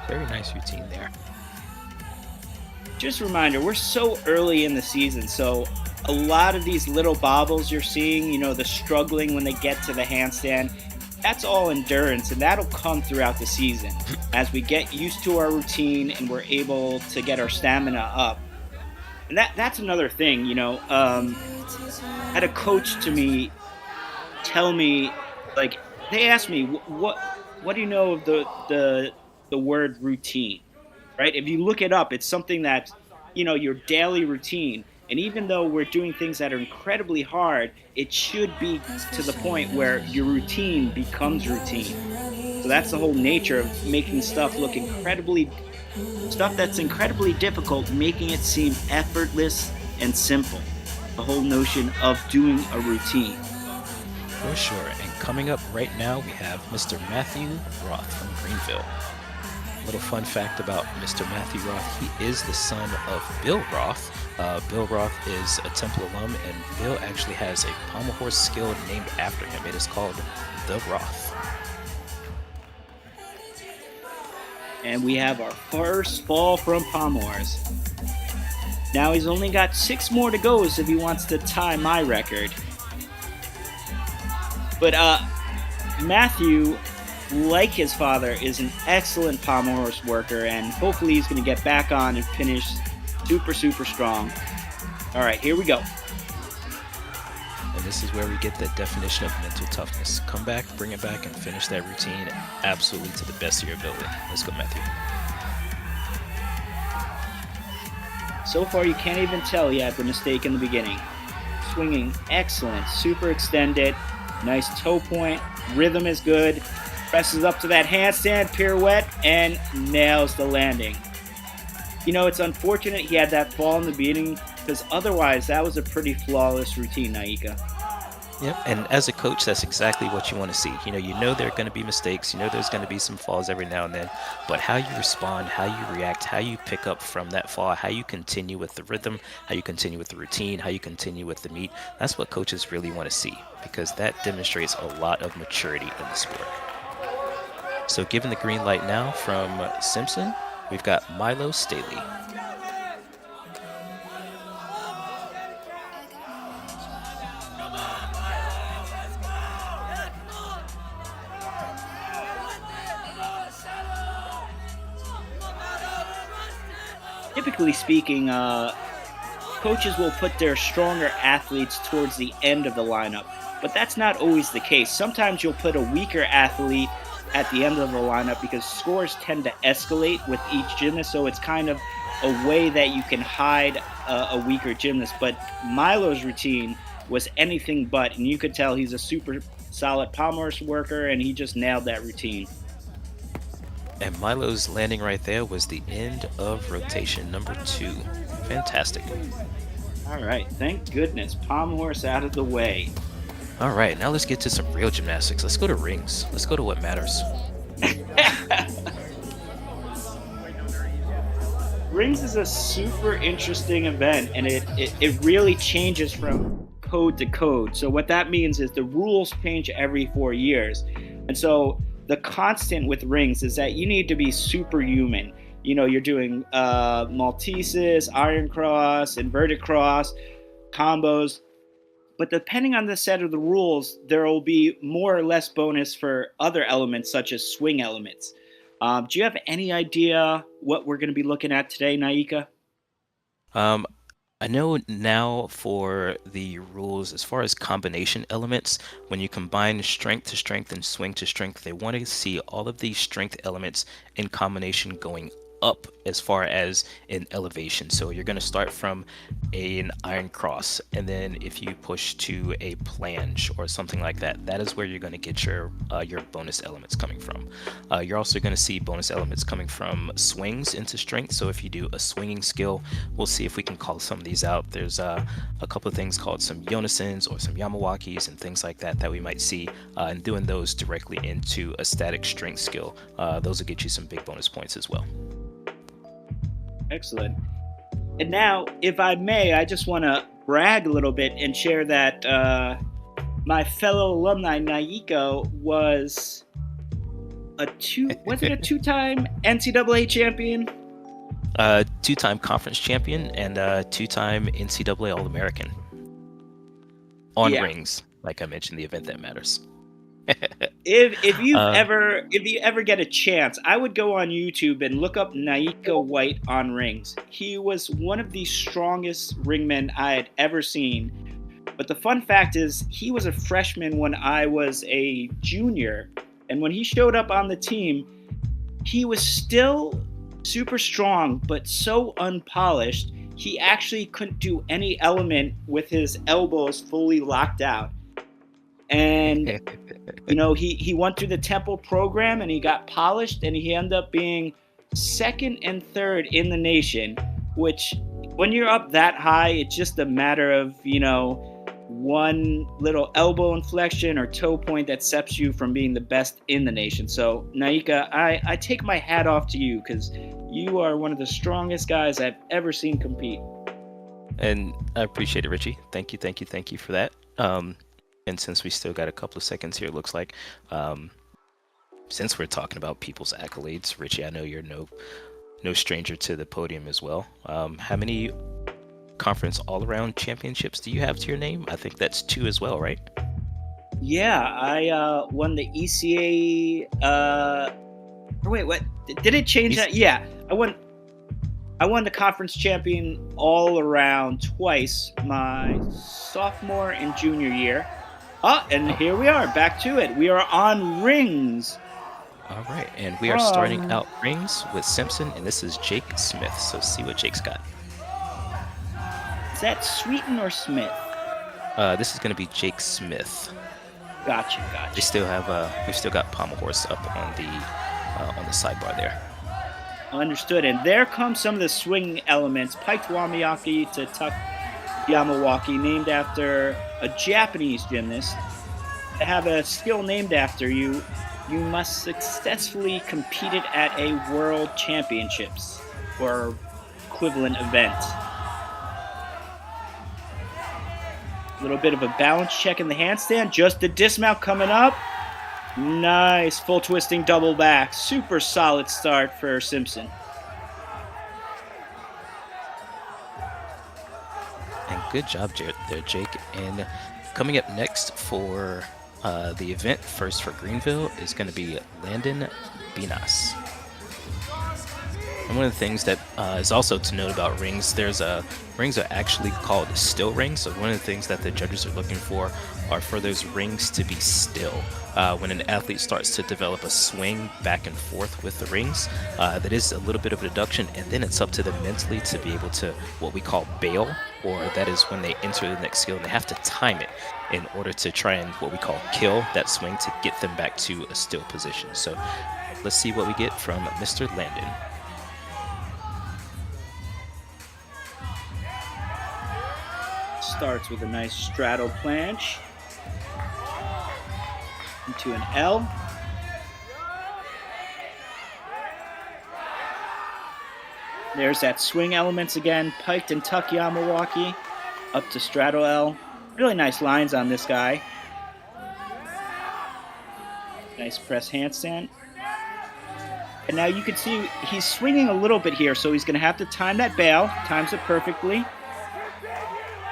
Very nice routine there. Just a reminder, we're so early in the season, so a lot of these little bobbles you're seeing, you know, the struggling when they get to the handstand, that's all endurance, and that'll come throughout the season as we get used to our routine and we're able to get our stamina up. And that's another thing, you know. Had a coach to me tell me, like, they asked me, what do you know of the word routine, right? If you look it up, it's something that, you know, your daily routine. And even though we're doing things that are incredibly hard, it should be to the point where your routine becomes routine. So that's the whole nature of making stuff that's incredibly difficult, making it seem effortless and simple. The whole notion of doing a routine. For sure. And coming up right now, we have Mr. Matthew Roth from Greenville. Little fun fact about Mr. Matthew Roth, he is the son of Bill Roth. Bill Roth is a Temple alum, and Bill actually has a pommel horse skill named after him. It is called the Roth. And we have our first fall from pommel horse. Now he's only got 6 more to go if he wants to tie my record. But Matthew, like his father, is an excellent pommel horse worker, and hopefully he's going to get back on and finish super, super strong. All right, here we go. And this is where we get the definition of mental toughness. Come back, bring it back, and finish that routine absolutely to the best of your ability. Let's go, Matthew. So far, you can't even tell he had the mistake in the beginning. Swinging excellent, super extended, nice toe point, rhythm is good, presses up to that handstand pirouette, and nails the landing. You know, it's unfortunate he had that fall in the beginning, because otherwise that was a pretty flawless routine, Nyika. Yep, and as a coach, that's exactly what you want to see. You know there are going to be mistakes. You know there's going to be some falls every now and then. But how you respond, how you react, how you pick up from that fall, how you continue with the rhythm, how you continue with the routine, how you continue with the meet, that's what coaches really want to see, because that demonstrates a lot of maturity in the sport. So given the green light now from Simpson, we've got Milo Staley. Typically speaking, coaches will put their stronger athletes towards the end of the lineup, but that's not always the case. Sometimes you'll put a weaker athlete at the end of the lineup because scores tend to escalate with each gymnast, so it's kind of a way that you can hide a weaker gymnast. But Milo's routine was anything but, and you could tell he's a super solid pommel horse worker, and he just nailed that routine. And Milo's landing right there was the end of rotation number 2. Fantastic. All right, thank goodness. Pommel horse out of the way. All right, now let's get to some real gymnastics. Let's go to rings. Let's go to what matters. Rings is a super interesting event, and it really changes from code to code. So what that means is the rules change every 4 years. And so the constant with rings is that you need to be superhuman. You know, you're doing Malteses, Iron Cross, inverted cross, combos. But depending on the set of the rules, there will be more or less bonus for other elements such as swing elements. Do you have any idea what we're going to be looking at today, Nyika? I know now for the rules as far as combination elements, when you combine strength to strength and swing to strength, they want to see all of these strength elements in combination going up as far as in elevation. So you're going to start from an iron cross, and then if you push to a planche or something like that, that is where you're going to get your bonus elements coming from. You're also going to see bonus elements coming from swings into strength. So if you do a swinging skill, we'll see if we can call some of these out. There's a couple of things called some Yonesens or some Yamawakis and things like that that we might see, and doing those directly into a static strength skill. Those will get you some big bonus points as well. Excellent. And now, if I may, I just want to brag a little bit and share that my fellow alumni Nyika was it a two-time NCAA champion? Two-time conference champion and two-time NCAA All-American on rings, like I mentioned, the event that matters. If you ever get a chance, I would go on YouTube and look up Nyika White on rings. He was one of the strongest ringmen I had ever seen. But the fun fact is, he was a freshman when I was a junior, and when he showed up on the team, he was still super strong, but so unpolished. He actually couldn't do any element with his elbows fully locked out. And he went through the Temple program and he got polished, and he ended up being second and third in the nation, which when you're up that high, it's just a matter of, one little elbow inflection or toe point that separates you from being the best in the nation. So Nyika, I take my hat off to you, because you are one of the strongest guys I've ever seen compete. And I appreciate it, Richie. Thank you for that. And since we still got a couple of seconds here, it looks like, since we're talking about people's accolades, Richie, I know you're no stranger to the podium as well. How many conference all-around championships do you have to your name? I think that's 2 as well, right? Yeah, I won the ECA. Wait, what? Did it change that? Yeah, I won the conference champion all around twice, my sophomore and junior year. And here we are, back to it. We are on rings. All right, and we are starting out rings with Simpson, and this is Jake Smith. So see what Jake's got. Is that Sweeten or Smith? This is going to be Jake Smith. Gotcha. We've still got Pommel horse up on the sidebar there. Understood. And there comes some of the swing elements. Piked Wamiyaki to tuck Yamawaki, named after a Japanese gymnast. To have a skill named after you, you must successfully compete it at a world championships or equivalent event. A little bit of a balance check in the handstand. Just the dismount coming up. Nice full twisting double back. Super solid start for Simpson. And good job there, Jake. And coming up next for the event, first for Greenville, is going to be Landon Binas. And one of the things that is also to note about rings, rings are actually called still rings. So one of the things that the judges are looking for are for those rings to be still. When an athlete starts to develop a swing back and forth with the rings, that is a little bit of a deduction, and then it's up to them mentally to be able to what we call bail, or that is when they enter the next skill and they have to time it in order to try and what we call kill that swing to get them back to a still position. So let's see what we get from Mr. Landon. Starts with a nice straddle planche into an L. There's that swing elements again, piked and tuck Yamawaki up to straddle L. Really nice lines on this guy. Nice press handstand. And now you can see he's swinging a little bit here, so he's going to have to time that bail. Times it perfectly.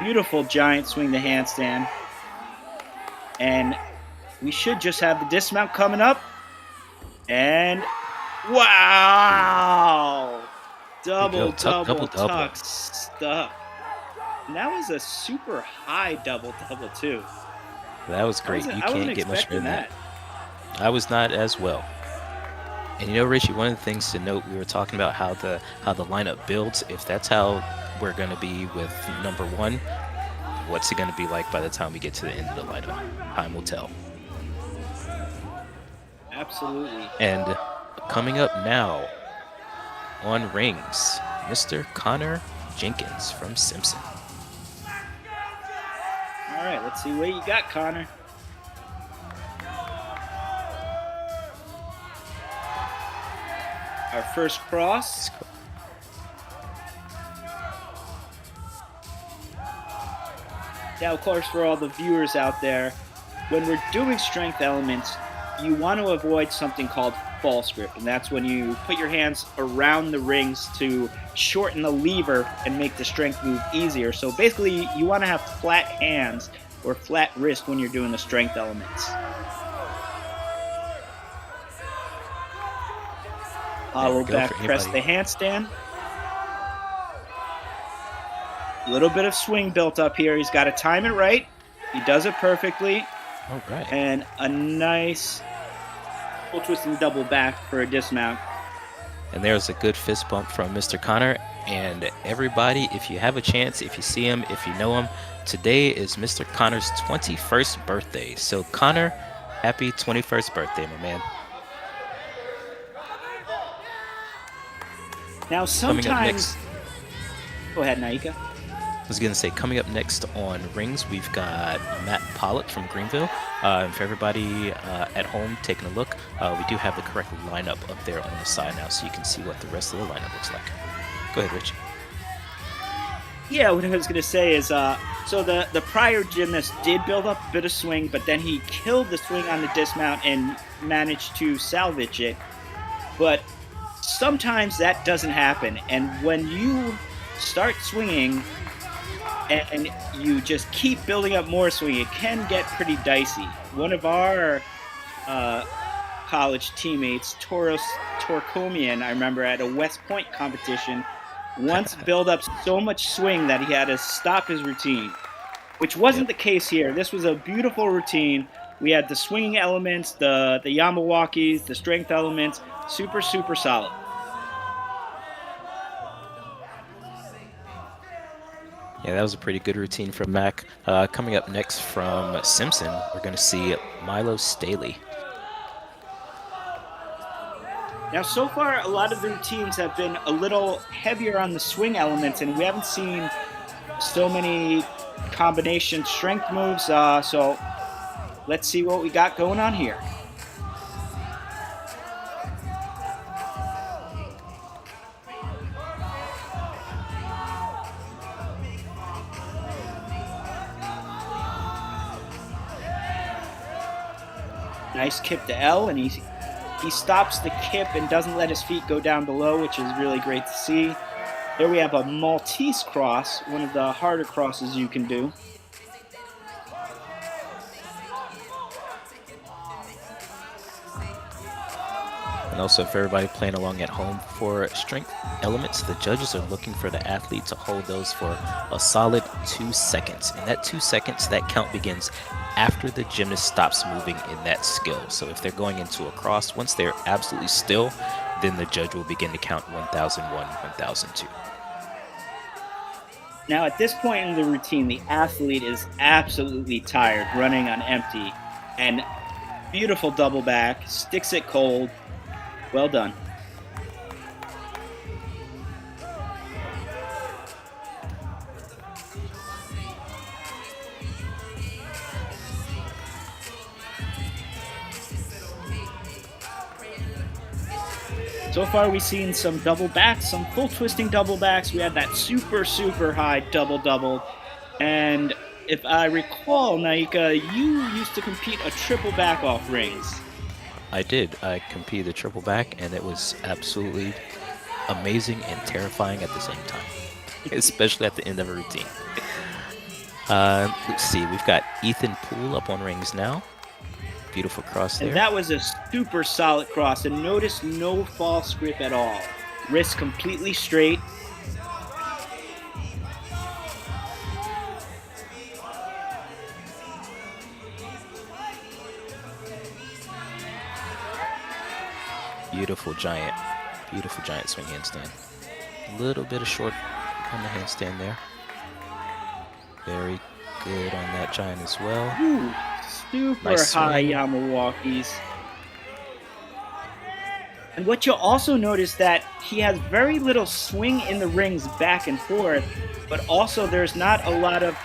Beautiful giant swing to handstand. And we should just have the dismount coming up. And wow! Double tuck stuff. And that was a super high double-double, too. That was great. You I wasn't can't get much better expecting than that. I was not as well. And you know, Richie, one of the things to note, we were talking about how the lineup builds. If that's how we're going to be with number 1, what's it going to be like by the time we get to the end of the lineup? Time will tell. Absolutely. And coming up now on rings, Mr. Connor Jenkins from Simpson. All right, let's see what you got, Connor. Our first cross. Now, of course, for all the viewers out there, when we're doing strength elements, you want to avoid something called false grip, and that's when you put your hands around the rings to shorten the lever and make the strength move easier. So basically, you want to have flat hands or flat wrist when you're doing the strength elements. Hollow back press the handstand. A little bit of swing built up here. He's got to time it right. He does it perfectly. All right. And a nice full twisting double back for a dismount. And there's a good fist bump from Mr. Connor. And everybody, if you have a chance, if you see him, if you know him, today is Mr. Connor's 21st birthday. So Connor, happy 21st birthday, my man. Now sometimes... Go ahead, Nyika. I was going to say, coming up next on rings, we've got Matt Pollock from Greenville. And for everybody at home taking a look, we do have the correct lineup up there on the side now, so you can see what the rest of the lineup looks like. Go ahead, Rich. Yeah, what I was going to say is, so the prior gymnast did build up a bit of swing, but then he killed the swing on the dismount and managed to salvage it. But sometimes that doesn't happen, and when you start swinging and you just keep building up more swing, it can get pretty dicey. One of our college teammates, Toros Torkomian, I remember at a West Point competition, once built up so much swing that he had to stop his routine, which wasn't the case here. This was a beautiful routine. We had the swinging elements, the Yamawakis, the strength elements, super, super solid. Yeah, that was a pretty good routine from Mac. Coming up next from Simpson, we're going to see Milo Staley. Now, so far, a lot of the routines have been a little heavier on the swing elements, and we haven't seen so many combination strength moves. So let's see what we got going on here. Nice kip to L, and he stops the kip and doesn't let his feet go down below, which is really great to see. There we have a Maltese cross, one of the harder crosses you can do. And also for everybody playing along at home, for strength elements, the judges are looking for the athlete to hold those for a solid 2 seconds. And that 2 seconds, that count begins after the gymnast stops moving in that skill. So if they're going into a cross, once they're absolutely still, then the judge will begin to count 1001, 1002. Now at this point in the routine, the athlete is absolutely tired, running on empty. And beautiful double back, sticks it cold. Well done. So far we've seen some double backs, some full twisting double backs. We had that super, super high double-double. And if I recall, Nyika, you used to compete a triple back off rings. I did. I competed a triple back, and it was absolutely amazing and terrifying at the same time, especially at the end of a routine. Let's see. We've got Ethan Poole up on rings now. Beautiful cross there. And that was a super solid cross, and notice no false grip at all. Wrist completely straight. Beautiful giant swing handstand. A little bit of short on the handstand there. Very good on that giant as well. Ooh, super Nice high swing. Yamawakis. And what you'll also notice that he has very little swing in the rings back and forth, but also there's not a lot of,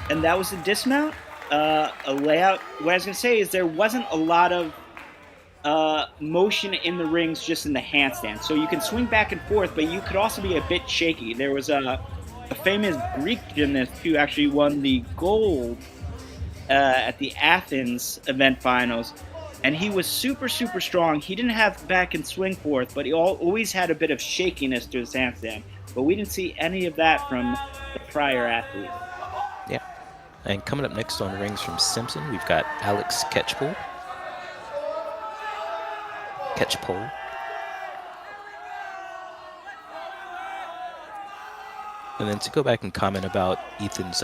and that was a dismount, a layout. What I was going to say is there wasn't a lot of motion in the rings, just in the handstand. So you can swing back and forth, but you could also be a bit shaky. There was a famous Greek gymnast who actually won the gold at the Athens event finals, and he was super strong. He didn't have back and swing forth, but he always had a bit of shakiness to his handstand. But we didn't see any of that from the prior athlete. Yeah. And coming up next on rings from Simpson, we've got Alex Ketchpole. And then to go back and comment about Ethan's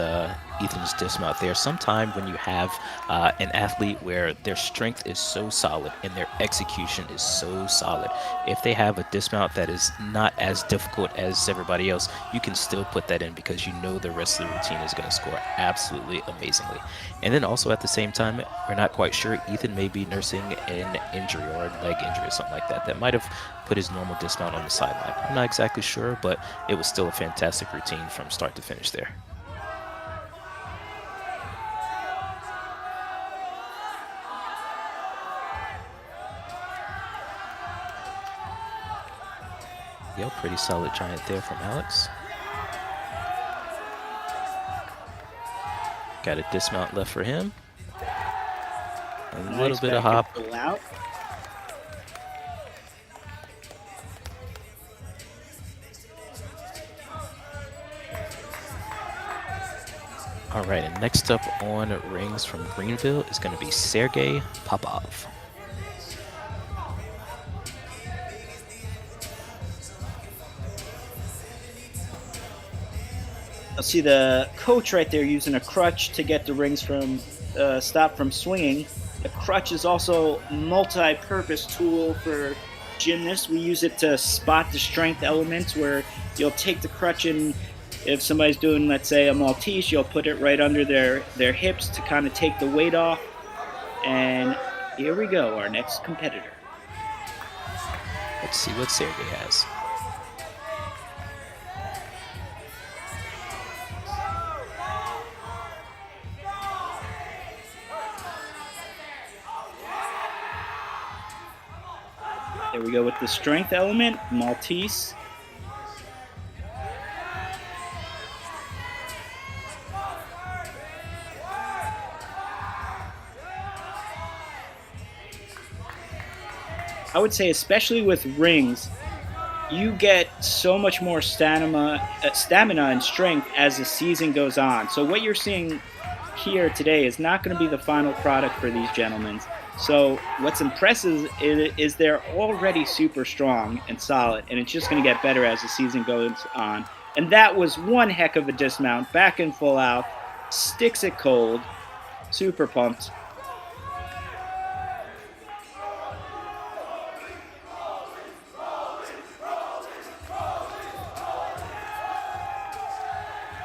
dismount there, sometime when you have an athlete where their strength is so solid and their execution is so solid, if they have a dismount that is not as difficult as everybody else, you can still put that in because you know the rest of the routine is going to score absolutely amazingly. And then also at the same time, we're not quite sure, Ethan may be nursing an injury or a leg injury or something like that that might have put his normal dismount on the sideline. I'm not exactly sure, but it was still a fantastic routine from start to finish there. Yep, pretty solid giant there from Alex. Got a dismount left for him. A little bit of hop. All right, and next up on rings from Greenville is going to be Sergey Popov. I'll see the coach right there using a crutch to get the rings from stop from swinging. The crutch is also a multi-purpose tool for gymnasts. We use it to spot the strength elements, where you'll take the crutch and if somebody's doing, let's say, a Maltese, you'll put it right under their hips to kind of take the weight off. And here we go, our next competitor. Let's see what Sergey has. There we go with the strength element, Maltese. I would say, especially with rings, you get so much more stamina and strength as the season goes on. So what you're seeing here today is not going to be the final product for these gentlemen. So what's impressive is they're already super strong and solid, and it's just going to get better as the season goes on. And that was one heck of a dismount, back in full out, sticks it cold, super pumped.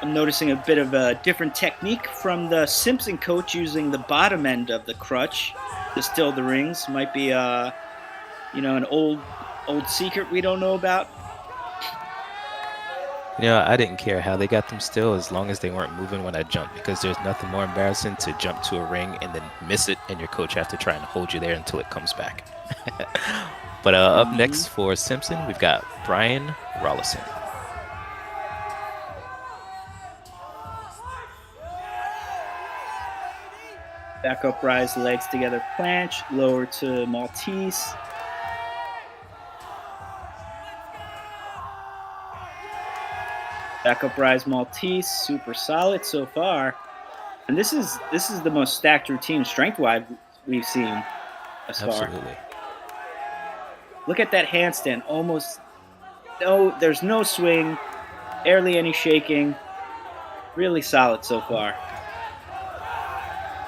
I'm noticing a bit of a different technique from the Simpson coach, using the bottom end of the crutch to still the rings. Might be an old secret we don't know about. You know, I didn't care how they got them still as long as they weren't moving when I jumped, because there's nothing more embarrassing to jump to a ring and then miss it and your coach have to try and hold you there until it comes back. But up next for Simpson, we've got Brian Rollison. Back up, rise, legs together, planche, lower to Maltese. Back up, rise, Maltese, super solid so far. And this is the most stacked routine strength-wise we've seen thus far. Absolutely. Look at that handstand, there's no swing, barely any shaking. Really solid so far.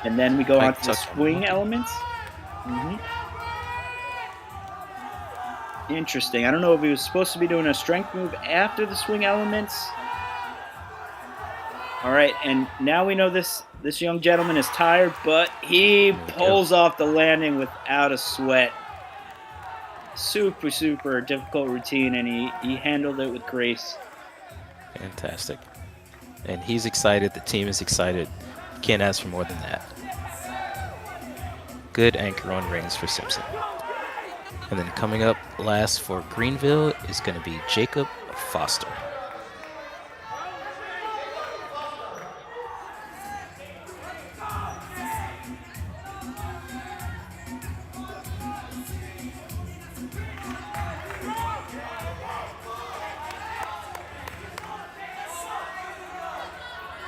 And then we go on to the swing elements. Interesting. I don't know if he was supposed to be doing a strength move after the swing elements. All right, and now we know this young gentleman is tired, but he pulls off the landing without a sweat. Super, super difficult routine, and he handled it with grace. Fantastic. And he's excited. The team is excited. Can't ask for more than that. Good anchor on rings for Simpson. And then coming up last for Greenville is going to be Jacob Foster.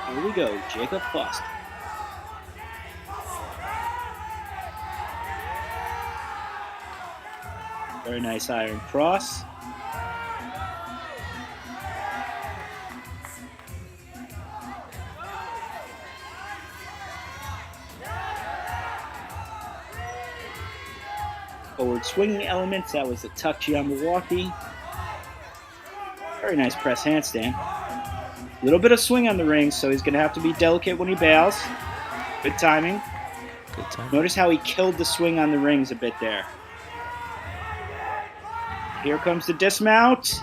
Here we go, Jacob Foster. Very nice iron cross. Forward swinging elements, that was the tuck Milwaukee. Very nice press handstand. A little bit of swing on the ring, so he's going to have to be delicate when he bails. Good timing. Good timing. Notice how he killed the swing on the rings a bit there. Here comes the dismount.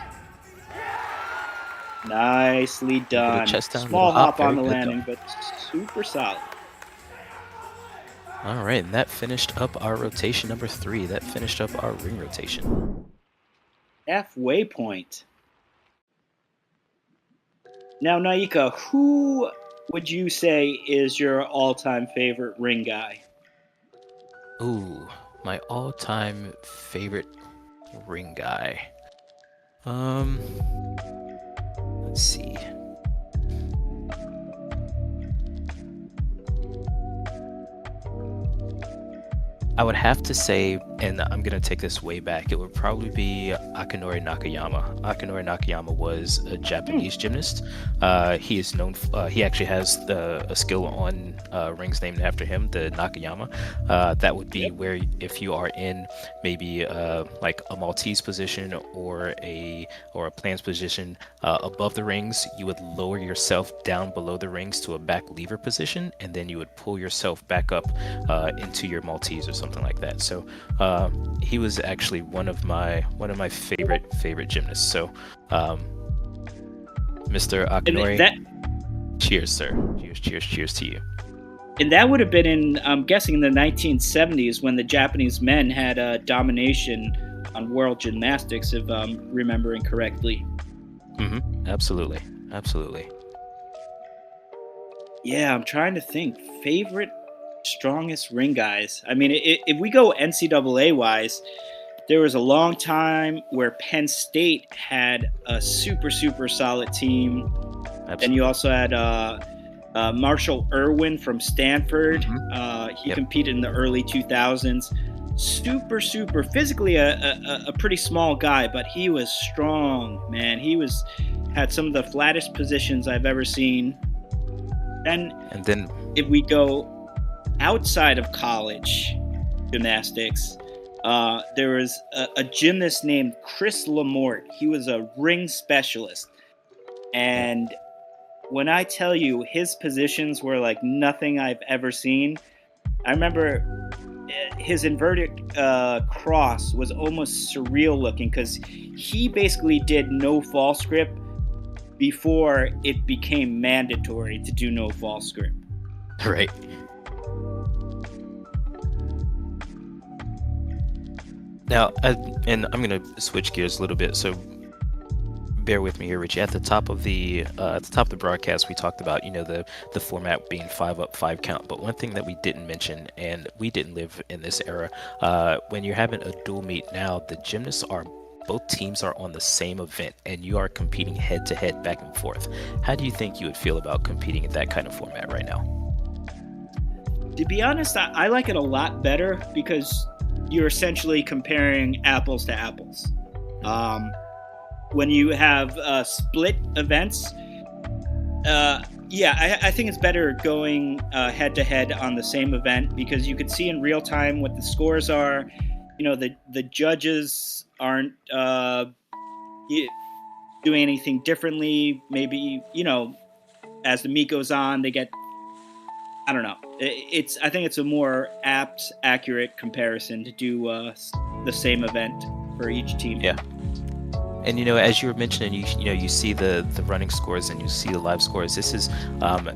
Nicely done. Small hop on the landing, but super solid. All right, and that finished up our rotation number 3. That finished up our ring rotation. Halfway point. Now, Nyika, who would you say is your all-time favorite ring guy? Ooh, my all-time favorite ring guy. Let's see. I would have to say, and I'm going to take this way back, it would probably be Akinori Nakayama. Akinori Nakayama was a Japanese gymnast. He is known, he actually has a skill on rings named after him, the Nakayama. That would be where if you are in maybe like a Maltese position or a plans position above the rings, you would lower yourself down below the rings to a back lever position, and then you would pull yourself back up into your Maltese or something like that. So he was actually one of my favorite gymnasts. So Mr. Akinori, cheers, sir. Cheers to you. And that would have been in, I'm guessing, in the 1970s when the Japanese men had domination on world gymnastics, if I'm remembering correctly. Mm-hmm. Absolutely. Yeah, I'm trying to think. Favorite strongest ring guys. I mean, if we go NCAA wise, there was a long time where Penn State had a super solid team. Absolutely. And you also had Marshall Irwin from Stanford. Mm-hmm. He competed in the early 2000s. Super physically a pretty small guy, but he was strong, man. He had some of the flattest positions I've ever seen. And then if we go outside of college gymnastics, there was a gymnast named Chris Lamort. He was a ring specialist. And when I tell you his positions were like nothing I've ever seen, I remember his inverted cross was almost surreal looking because he basically did no false grip before it became mandatory to do no false grip. Right. Now, and I'm going to switch gears a little bit, so bear with me here, Richie. At the top of the broadcast, we talked about, the format being 5 up, 5 count. But one thing that we didn't mention, and we didn't live in this era, when you're having a dual meet now, both teams are on the same event, and you are competing head to head, back and forth. How do you think you would feel about competing in that kind of format right now? To be honest, I like it a lot better because you're essentially comparing apples to apples. When you have split events, I think it's better going head-to-head on the same event because you can see in real time what the scores are. The judges aren't doing anything differently. Maybe, as the meet goes on, they get, I don't know. I think it's a more accurate comparison to do the same event for each team. Yeah. And as you were mentioning, you see the running scores and you see the live scores. This is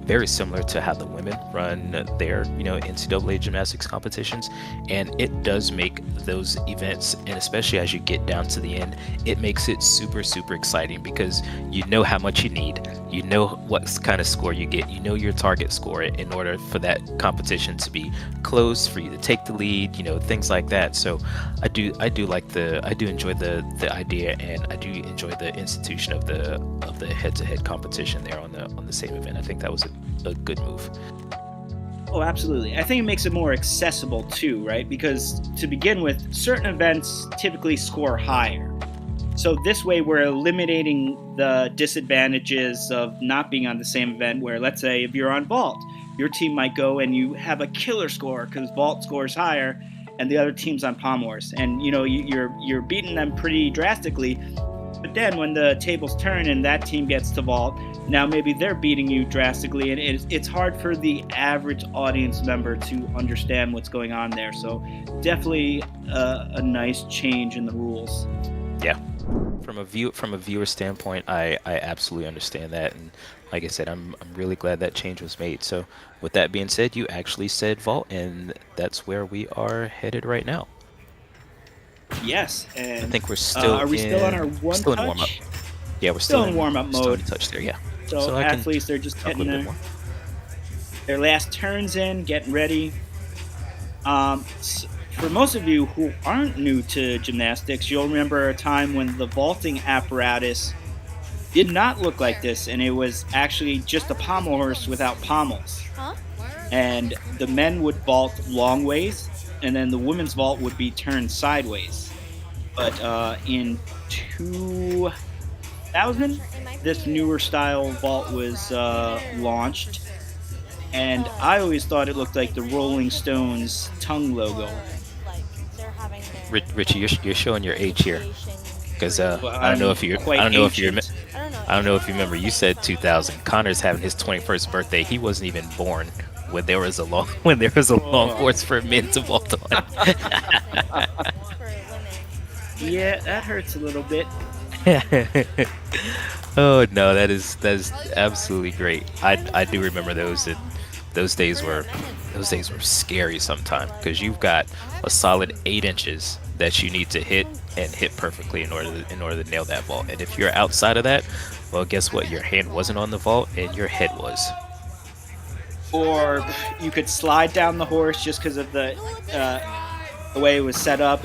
very similar to how the women run their NCAA gymnastics competitions, and it does make those events, and especially as you get down to the end, it makes it super super exciting because you know how much you need, you know what kind of score you get, you know your target score in order for that competition to be close, for you to take the lead, things like that. So I do enjoy the idea, and I do enjoy the institution of the head-to-head competition there on the same event. I think that was a good move. Oh, absolutely. I think it makes it more accessible too, right? Because to begin with, certain events typically score higher. So this way we're eliminating the disadvantages of not being on the same event, where let's say if you're on vault, your team might go and you have a killer score because vault scores higher and the other team's on Pommel, and you're beating them pretty drastically. But then when the tables turn and that team gets to vault, now maybe they're beating you drastically, and it's hard for the average audience member to understand what's going on there. So definitely a nice change in the rules. Yeah. From a viewer standpoint, I absolutely understand that, and like I said, I'm really glad that change was made. So with that being said, you actually said vault, and that's where we are headed right now. Yes, and I think we're still. Are we still on our one still touch? in warm up? Yeah, we're still in warm up mode. Still in touch there, yeah. So athletes, they're just getting their last turns in, getting ready. For most of you who aren't new to gymnastics, you'll remember a time when the vaulting apparatus did not look like this, and it was actually just a pommel horse without pommels. Huh? And the men would vault long ways, and then the women's vault would be turned sideways. But in 2000, this newer style vault was launched, and I always thought it looked like the Rolling Stones tongue logo. Richie, you're showing your age here, because I don't know if you remember. You said 2000. Connor's having his 21st birthday. He wasn't even born when there was a long course for men to vault on. Yeah, that hurts a little bit. Oh no, that is absolutely great. I do remember those, and those days were scary sometimes, because you've got a solid 8 inches that you need to hit perfectly in order to nail that vault. And if you're outside of that, well, guess what? Your hand wasn't on the vault and your head was. Or you could slide down the horse just because of the way it was set up.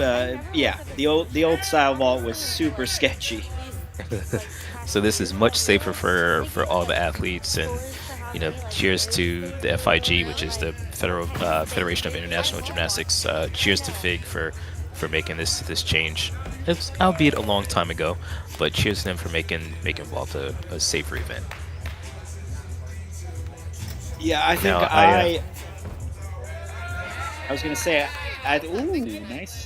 Yeah, the old style vault was super sketchy. So this is much safer for all the athletes, and cheers to the FIG, which is the Federation of International Gymnastics. Cheers to FIG for making this change. It's albeit a long time ago, but cheers to them for making vault a safer event. Yeah, I think I was gonna say,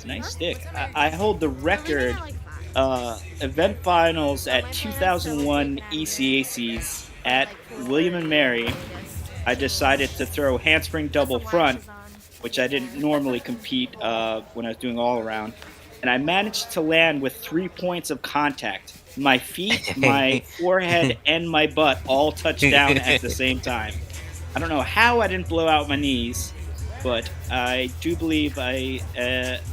nice stick. I hold the record event finals at 2001 ECACs at William and Mary. I decided to throw handspring double front, which I didn't normally compete when I was doing all around, and I managed to land with 3 points of contact. My feet, my forehead, and my butt all touched down at the same time. I don't know how I didn't blow out my knees, but I do believe I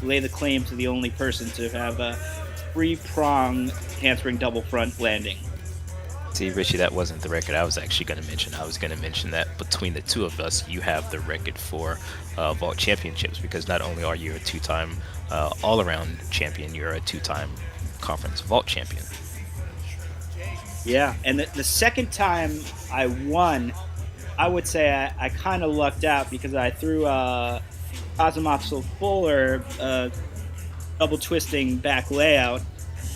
lay the claim to the only person to have a 3-prong handspring double front landing. See, Richie, that wasn't the record I was actually going to mention. I was going to mention that between the two of us, you have the record for vault championships, because not only are you a 2-time all-around champion, you're a 2-time conference vault champion. Yeah, and the second time I won, I would say I kind of lucked out, because I threw Cosmopsil Fuller double twisting back layout,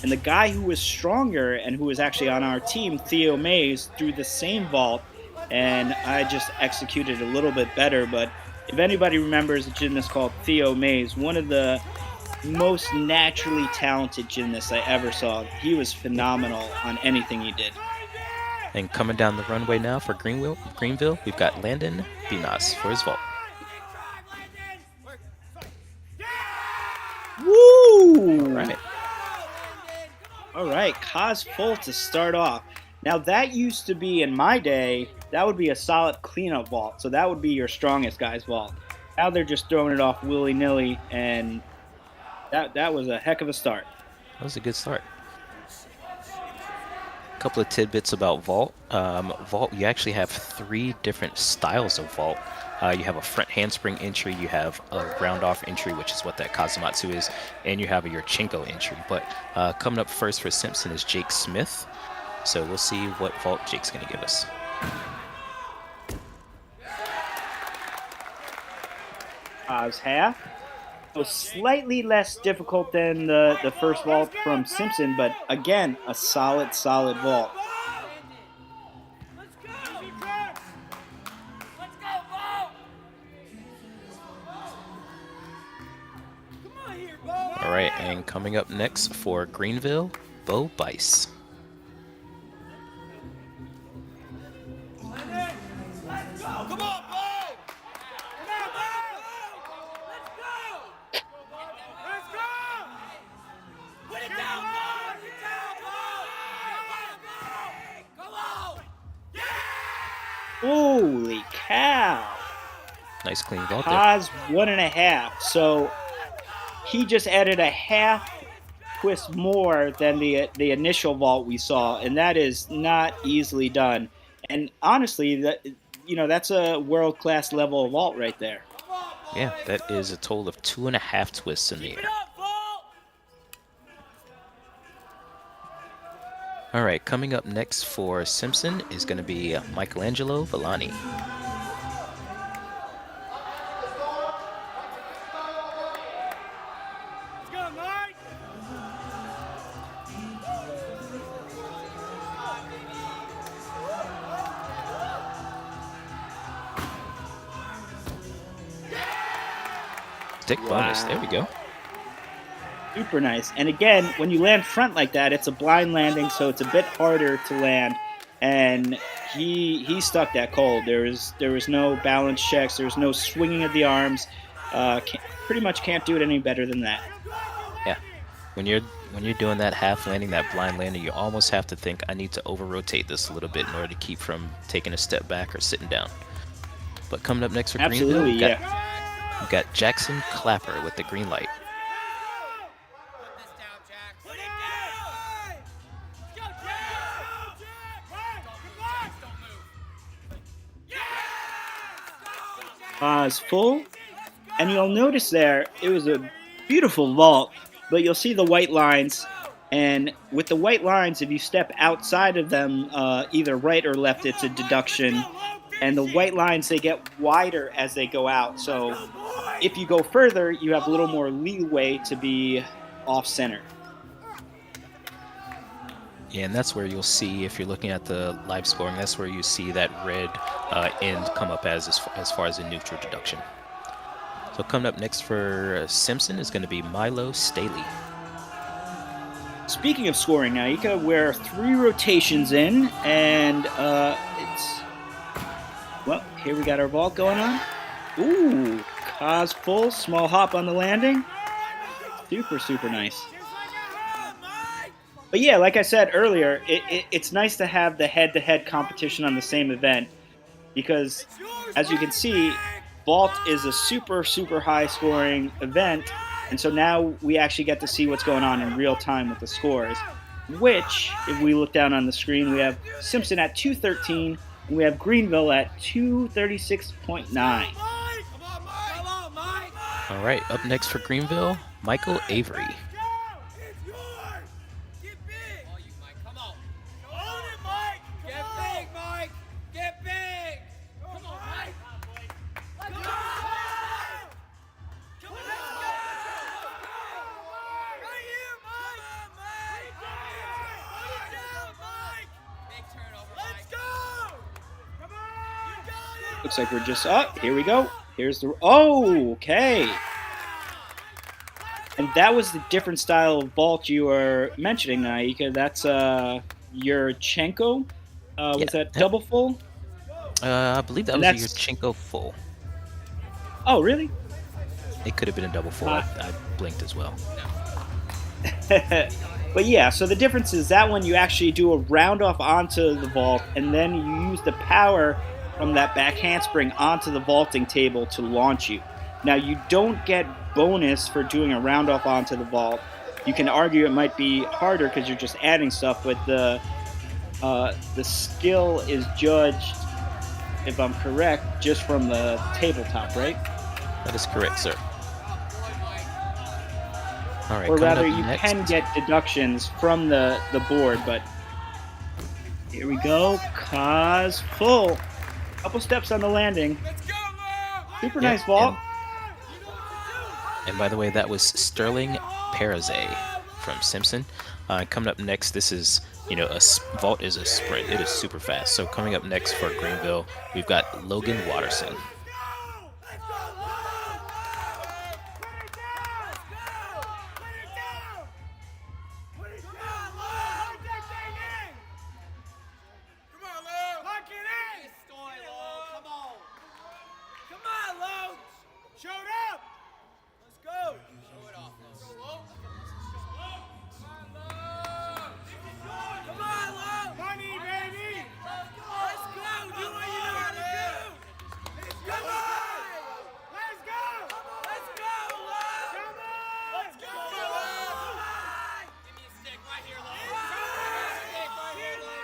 and the guy who was stronger and who was actually on our team, Theo Mays, threw the same vault, and I just executed a little bit better. But if anybody remembers a gymnast called Theo Mays, one of the most naturally talented gymnast I ever saw. He was phenomenal on anything he did. And coming down the runway now for Greenville, we've got Landon Binas for his vault. Woo! All right. All right, Cowles full to start off. Now that used to be, in my day, that would be a solid cleanup vault. So that would be your strongest guy's vault. Now they're just throwing it off willy-nilly, and that was a heck of a start. That was a good start. A couple of tidbits about vault. Vault, you actually have 3 different styles of vault. You have a front handspring entry, you have a round off entry, which is what that Kazumatsu is, and you have a Yurchenko entry. But coming up first for Simpson is Jake Smith. So we'll see what vault Jake's going to give us. Half. So slightly less difficult than the first vault from Simpson, but again, a solid vault. All right, and coming up next for Greenville, Bo Bice. Holy cow! Nice clean vault there. Cowles 1.5. So he just added a half twist more than the initial vault we saw, and that is not easily done. And honestly, that's a world-class level of vault right there. Yeah, that is a total of 2.5 twists in the air. All right, coming up next for Simpson is going to be Michelangelo Villani. Stick bonus, there we go. Super nice. And again, when you land front like that, it's a blind landing, so it's a bit harder to land. And he stuck that cold. There was no balance checks. There was no swinging of the arms. Pretty much can't do it any better than that. Yeah, when you're doing that half landing, that blind landing, you almost have to think, I need to over rotate this a little bit in order to keep from taking a step back or sitting down. But coming up next for Greenville, we've got Jackson Clapper with the green light. Is full, and you'll notice there it was a beautiful vault, but you'll see the white lines, and with the white lines, if you step outside of them, either right or left, it's a deduction, and the white lines, they get wider as they go out, so if you go further, you have a little more leeway to be off center. Yeah, and that's where you'll see, if you're looking at the live scoring, that's where you see that red end come up as far as a neutral deduction. So coming up next for Simpson is going to be Milo Staley. Speaking of scoring, Nyika, we're 3 rotations in, and here we got our vault going on. Ooh, Cowles full, small hop on the landing. Super nice. But yeah, like I said earlier, it's nice to have the head-to-head competition on the same event because, as you can see, vault is a super high-scoring event, and so now we actually get to see what's going on in real time with the scores, which, if we look down on the screen, we have Simpson at 213, and we have Greenville at 236.9. All right, up next for Greenville, Michael Avery. Looks like we're just up. Here we go. Here's the... Oh, okay. And that was the different style of vault you were mentioning, Nyika. That's Yurchenko. Yeah. Was that Yep. double full? I believe that And was a that's Yurchenko full. oh really? It could have been a double full. Uh, I blinked as well. but yeah, so the difference is that one you actually do a round off onto the vault, and then you use the power from that back handspring onto the vaulting table to launch you. Now you don't get bonus for doing a round off onto the vault. You can argue it might be harder because you're just adding stuff, but the skill is judged, if I'm correct, just from the tabletop, right? That is correct, sir. All right. Or Coming rather, up you next. can get deductions from the board, but here we go. Cause full. Couple steps on the landing. Super Yeah, nice vault. And by the way, that was Sterling Paraze from Simpson. Coming up next, this is, vault is a sprint. It is super fast. So coming up next for Greenville, we've got Logan Watterson.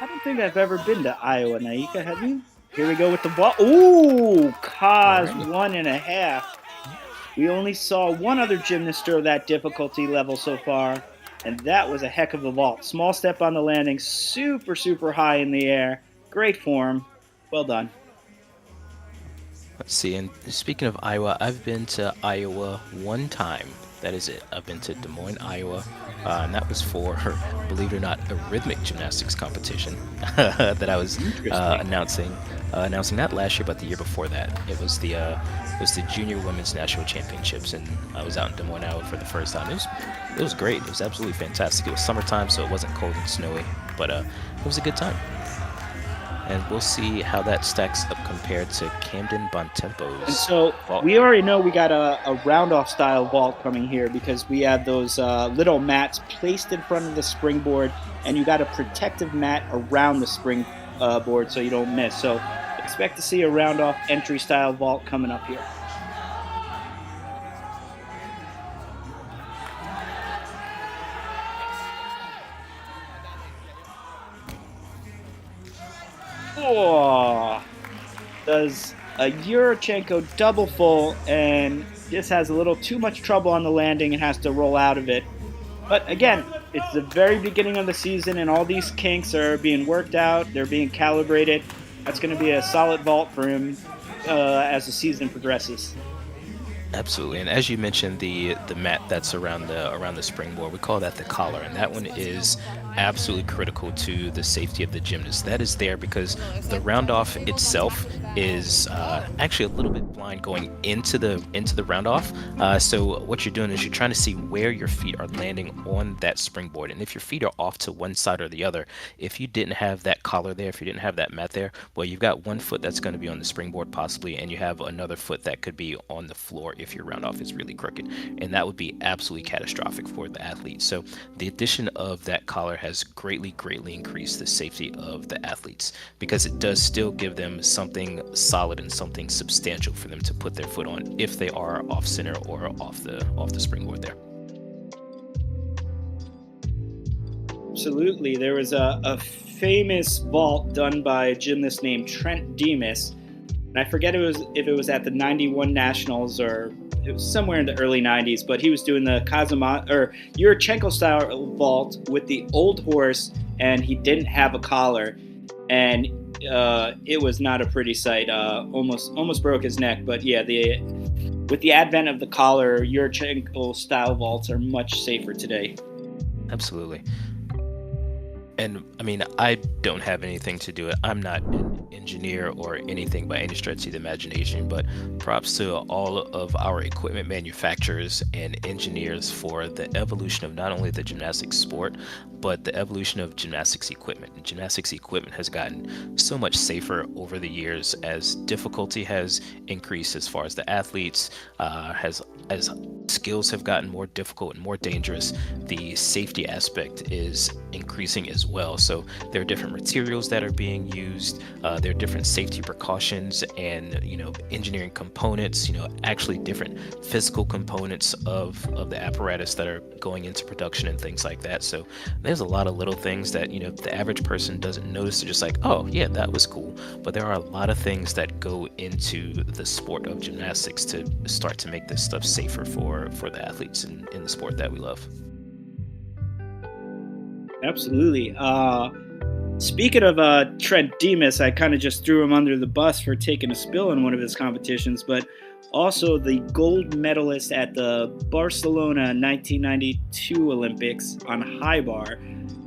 I don't think I've ever been to Iowa, Nyika. Have you? Here we go with the vault. Ooh, cause Alrighty. 1.5. We only saw one other gymnast throw that difficulty level so far, and that was a heck of a vault. Small step on the landing, super, super high in the air. Great form. Well done. Let's see. And speaking of Iowa, I've been to Iowa one time. That is it. I've been to Des Moines, Iowa, and that was for, believe it or not, a rhythmic gymnastics competition that I was announcing not last year, but the year before that. It was the Junior Women's National Championships, and I was out in Des Moines, Iowa for the first time. It was great. It was absolutely fantastic. It was summertime, so it wasn't cold and snowy, but it was a good time. And we'll see how that stacks up compared to Camden Bontempo's. And so vault. we already know we got a round-off style vault coming here because we have those little mats placed in front of the springboard, and you got a protective mat around the springboard so you don't miss. So expect to see a round-off entry style vault coming up here. Oh, does a Yurchenko double full and just has a little too much trouble on the landing and has to roll out of it. But again, it's the very beginning of the season and all these kinks are being worked out. They're being calibrated. That's going to be a solid vault for him as the season progresses. Absolutely, and as you mentioned, the mat that's around the springboard, we call that the collar, and that one is absolutely critical to the safety of the gymnast. That is there because the round off itself is actually a little bit blind going into the round off. So what you're doing is you're trying to see where your feet are landing on that springboard, and if your feet are off to one side or the other, if you didn't have that collar there, if you didn't have that mat there, well, you've got one foot that's going to be on the springboard possibly, and you have another foot that could be on the floor if your round off is really crooked, and that would be absolutely catastrophic for the athlete. So the addition of that collar has greatly increased the safety of the athletes because it does still give them something solid and something substantial for them to put their foot on if they are off center or off the springboard there. Absolutely. There was a famous vault done by a gymnast named Trent Demas, and I forget if it was at the 91 Nationals or it was somewhere in the early 90s, but he was doing the Yurchenko style vault with the old horse, and he didn't have a collar, and it was not a pretty sight. Almost broke his neck, but yeah, with the advent of the collar, Yurchenko style vaults are much safer today. Absolutely. And I mean, I don't have anything to do it. I'm not an engineer or anything by any stretch of the imagination, but props to all of our equipment manufacturers and engineers for the evolution of not only the gymnastics sport, but the evolution of gymnastics equipment. And gymnastics equipment has gotten so much safer over the years as difficulty has increased as far as the athletes, as skills have gotten more difficult and more dangerous. The safety aspect is increasing as well. So there are different materials that are being used. There are different safety precautions and engineering components. Actually different physical components of the apparatus that are going into production and things like that. So there's a lot of little things that the average person doesn't notice. They're just like, oh yeah, that was cool. But there are a lot of things that go into the sport of gymnastics to start to make this stuff safer for the athletes in the sport that we love. Absolutely. Speaking of Trent Demas, I kind of just threw him under the bus for taking a spill in one of his competitions, but also the gold medalist at the Barcelona 1992 Olympics on high bar.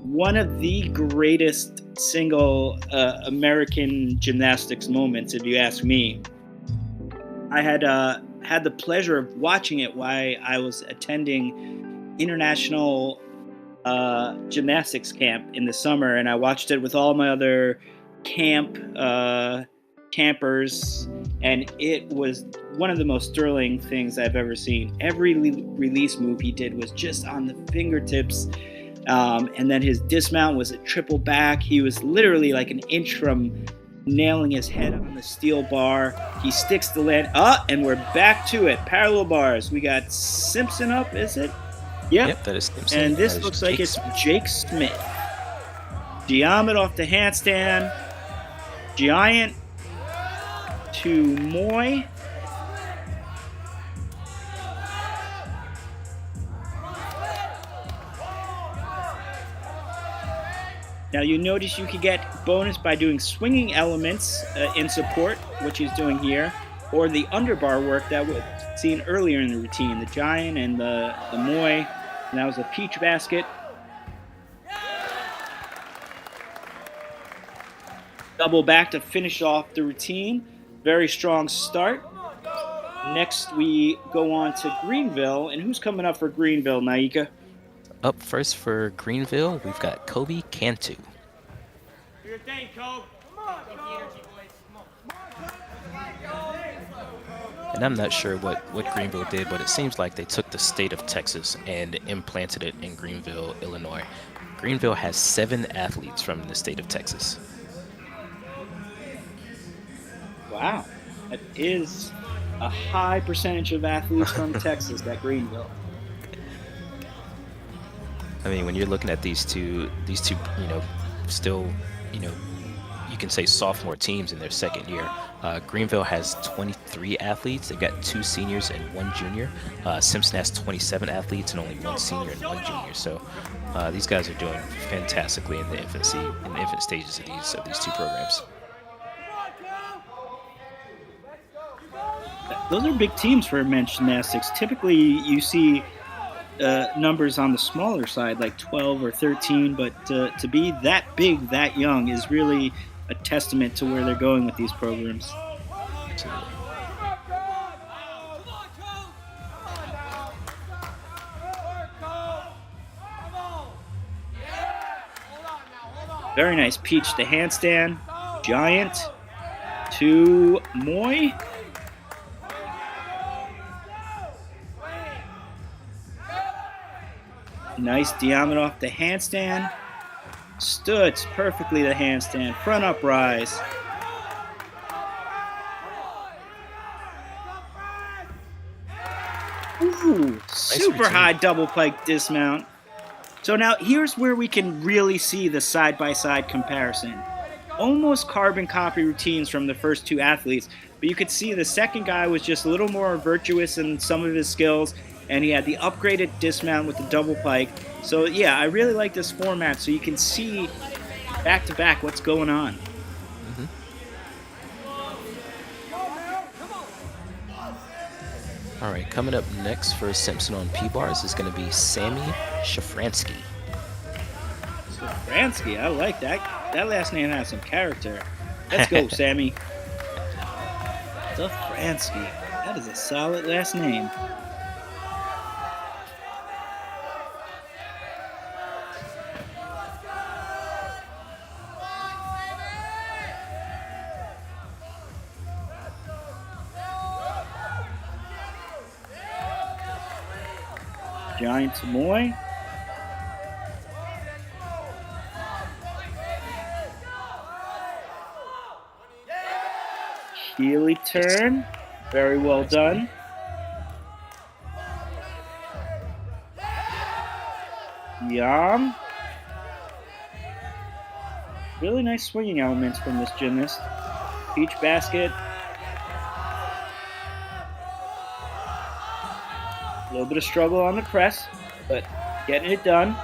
One of the greatest single American gymnastics moments, if you ask me. I had the pleasure of watching it while I was attending international gymnastics camp in the summer, and I watched it with all my other campers, and it was one of the most thrilling things I've ever seen. Every release move he did was just on the fingertips, and then his dismount was a triple back. He was literally like an inch from nailing his head on the steel bar. He sticks the land and we're back to it. Parallel bars. We got Simpson up, is it? Yep, that is Simpson. And this looks like it's Jake Smith. Diamond off the handstand. Giant to Moy. Now you notice you can get bonus by doing swinging elements in support, which he's doing here, or the underbar work that was seen earlier in the routine, the giant and the Moy, and that was a peach basket. Double back to finish off the routine. Very strong start. Next we go on to Greenville, and who's coming up for Greenville, Nyika? Up first for Greenville, we've got Kobe Cantu. Do your thing, Kobe. Come on, And I'm not sure what Greenville did, but it seems like they took the state of Texas and implanted it in Greenville, Illinois. Greenville has 7 athletes from the state of Texas. Wow. That is a high percentage of athletes from Texas at Greenville. I mean, when you're looking at these two, still, you can say sophomore teams in their second year. Greenville has 23 athletes. They've got 2 seniors and 1 junior. Simpson has 27 athletes and only 1 senior and 1 junior. So these guys are doing fantastically in the infant stages of these 2 programs. Those are big teams for men's gymnastics. Typically, you see numbers on the smaller side, like 12 or 13, but to be that big, that young is really a testament to where they're going with these programs. Absolutely. Very nice peach to handstand. Giant to Moy. Nice diameter off the handstand. Stutz perfectly the handstand. Front uprise. Ooh, super high double pike dismount. So now here's where we can really see the side-by-side comparison. Almost carbon copy routines from the first 2 athletes, but you could see the second guy was just a little more virtuous in some of his skills, and he had the upgraded dismount with the double pike. So yeah, I really like this format so you can see back to back what's going on. Mm-hmm. All right, coming up next for Simpson on P-Bars is going to be Sammy Shafransky. Shafransky, I like that. That last name has some character. Let's go, Sammy. Safransky. That is a solid last name. Giant Samoy. Healy turn. Very well done. Yam. Really nice swinging elements from this gymnast. Peach basket. A little bit of struggle on the press, but getting it done.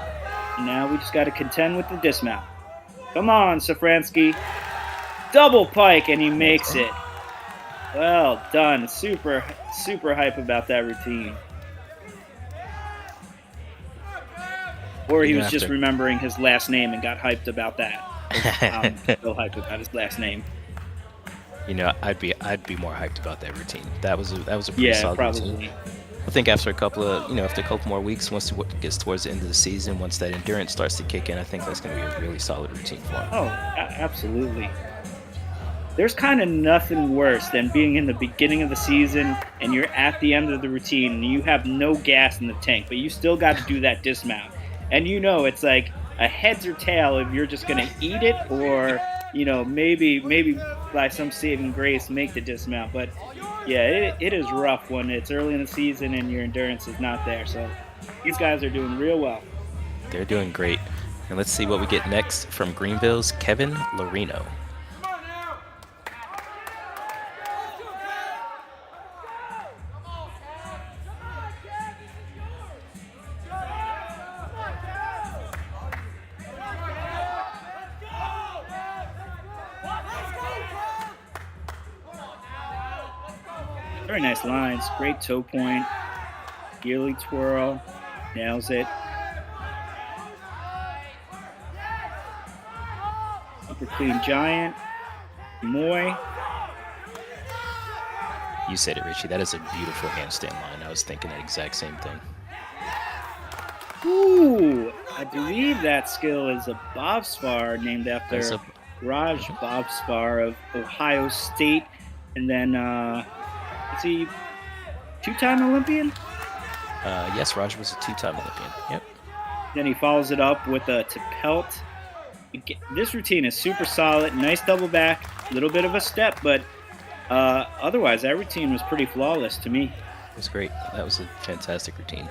And now we just got to contend with the dismount. Come on, Safransky. Double pike, and he makes it. Well done. Super, super hype about that routine. Or he was just remembering his last name and got hyped about that. I'm still hyped about his last name. You know, I'd be more hyped about that routine. That was a pretty solid probably. routine. I think after a couple more weeks, once it gets towards the end of the season, once that endurance starts to kick in, I think that's going to be a really solid routine for him. Oh, absolutely. There's kind of nothing worse than being in the beginning of the season and you're at the end of the routine and you have no gas in the tank, but you still got to do that dismount. And you know it's like a heads or tail if you're just going to eat it or, you know, maybe by some saving grace make the dismount. But yeah, it is rough when it's early in the season and your endurance is not there. So these guys are doing real well. They're doing great. And let's see what we get next from Greenville's Kevin Lorino. Very nice lines, great toe point, yearly twirl, nails it. Super clean giant, Moy. You said it, Richie. That is a beautiful handstand line. I was thinking the exact same thing. Ooh, I believe that skill is a bobspar named after Raj Bobspar of Ohio State. And then, is he two-time Olympian? Yes, Raj was a two-time Olympian. Yep. Then he follows it up with a to pelt. This routine is super solid. Nice double back. A little bit of a step, but otherwise, that routine was pretty flawless to me. It was great. That was a fantastic routine.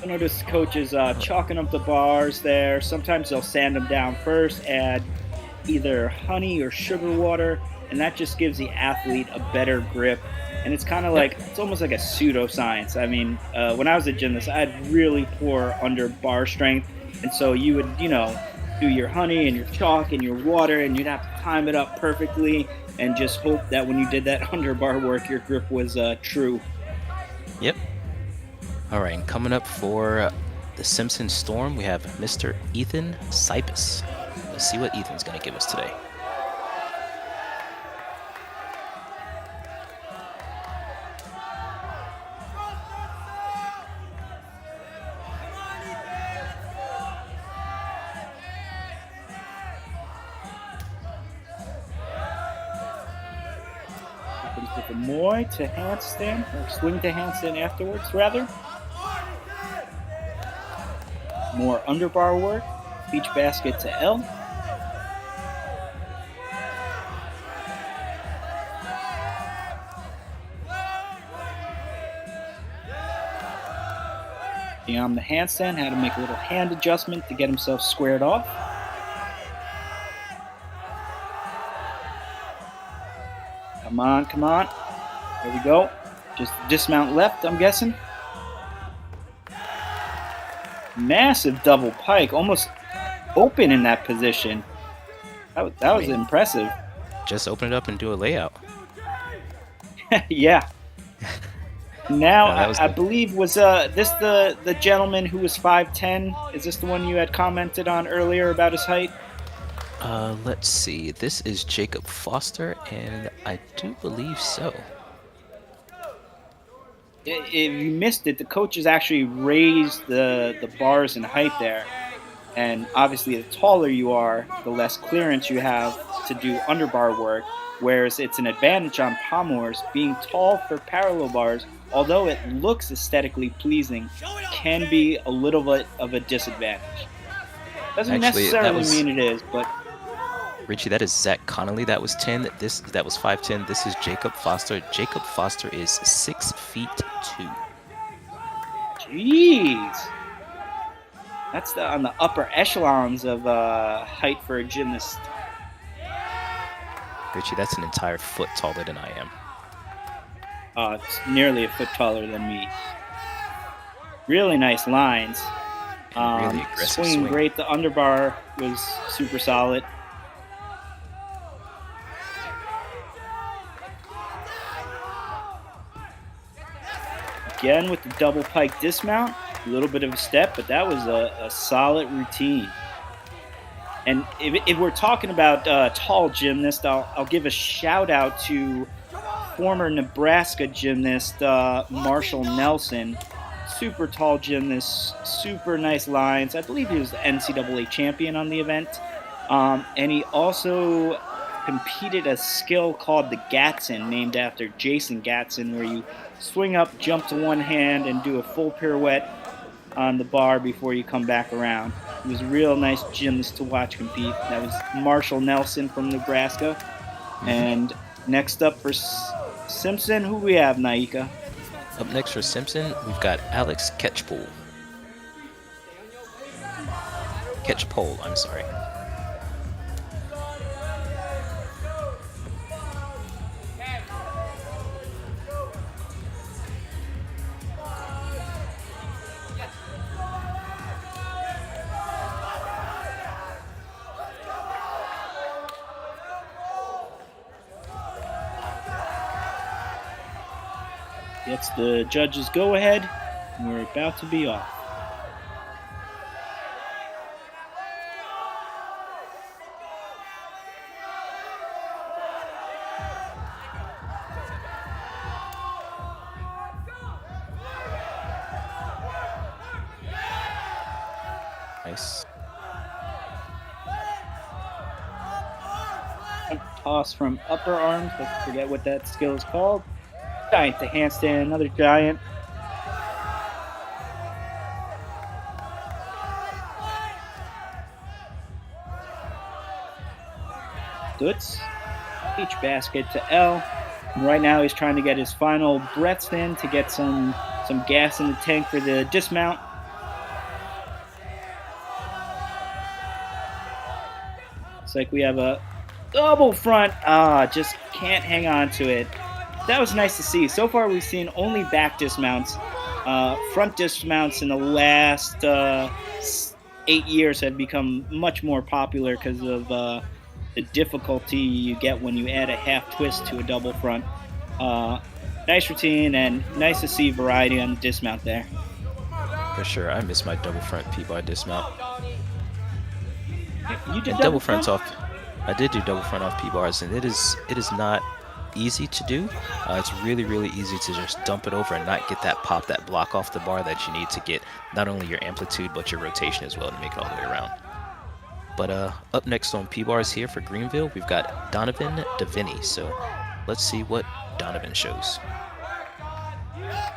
I notice coaches chalking up the bars there. Sometimes they'll sand them down first, add either honey or sugar water, and that just gives the athlete a better grip. And it's kind of like, it's almost like a pseudoscience. I mean, when I was a gymnast, I had really poor under bar strength. And so you would, you know, do your honey and your chalk and your water, and you'd have to time it up perfectly and just hope that when you did that under bar work, your grip was true. Yep. All right, and coming up for the Simpson Storm, we have Mr. Ethan Sipus. Let's see what Ethan's going to give us today. With the Moy to handstand, or swing to handstand afterwards, rather. More underbar work, beach basket to L. Beyond the handstand, had to make a little hand adjustment to get himself squared off. Come on, come on. There we go. Just dismount left, I'm guessing. Massive double pike, almost open in that position. That was impressive. Just open it up and do a layout. Yeah. Now, that was I good. believe, was this the gentleman who was 5'10"? Is this the one you had commented on earlier about his height? Let's see. This is Jacob Foster, and I do believe so. If you missed it, the coaches actually raised the bars in height there. And obviously, the taller you are, the less clearance you have to do underbar work. Whereas it's an advantage on pommels. Being tall for parallel bars, although it looks aesthetically pleasing, can be a little bit of a disadvantage. Doesn't Actually, that necessarily was mean it is, but Richie. That is Zach Connolly. That was 10. That was 5'10". This is Jacob Foster. Jacob Foster is 6'2". jeez. That's on the upper echelons of height for a gymnast. Richie, that's an entire foot taller than I am. It's nearly a foot taller than me. Really nice lines. Really aggressive Swinging swing. great. The underbar was super solid. Again with the double pike dismount. A little bit of a step, but that was a solid routine. And if we're talking about tall gymnasts, I'll give a shout out to former Nebraska gymnast Marshall Nelson. Super tall gymnast, super nice lines. I believe he was the NCAA champion on the event. And he also competed a skill called the Gatson, named after Jason Gatson, where you swing up, jump to one hand, and do a full pirouette on the bar before you come back around. He was a real nice gymnast to watch compete. That was Marshall Nelson from Nebraska. And next up for Simpson, who we have, Nyika? Up next for Simpson, we've got Alex Catchpole. Catchpole, I'm sorry. Gets the judges go ahead, and we're about to be off. Nice. Toss from upper arms. I forget what that skill is called. Giant to handstand, another giant. Stutz, each basket to L. And right now he's trying to get his final breaths in to get some gas in the tank for the dismount. Looks like we have a double front. Just can't hang on to it. That was nice to see. So far, we've seen only back dismounts. Front dismounts in the last 8 years have become much more popular because of the difficulty you get when you add a half twist to a double front. Nice routine and nice to see variety on the dismount there. For sure, I miss my double front P-bar dismount. You did And double fronts off. I did do double front off P-bars, and it is not easy to do. It's really easy to just dump it over and not get that pop, that block off the bar that you need to get not only your amplitude but your rotation as well to make it all the way around. But up next on P-bars here for Greenville, we've got Donovan Deviney. So let's see what Donovan shows. I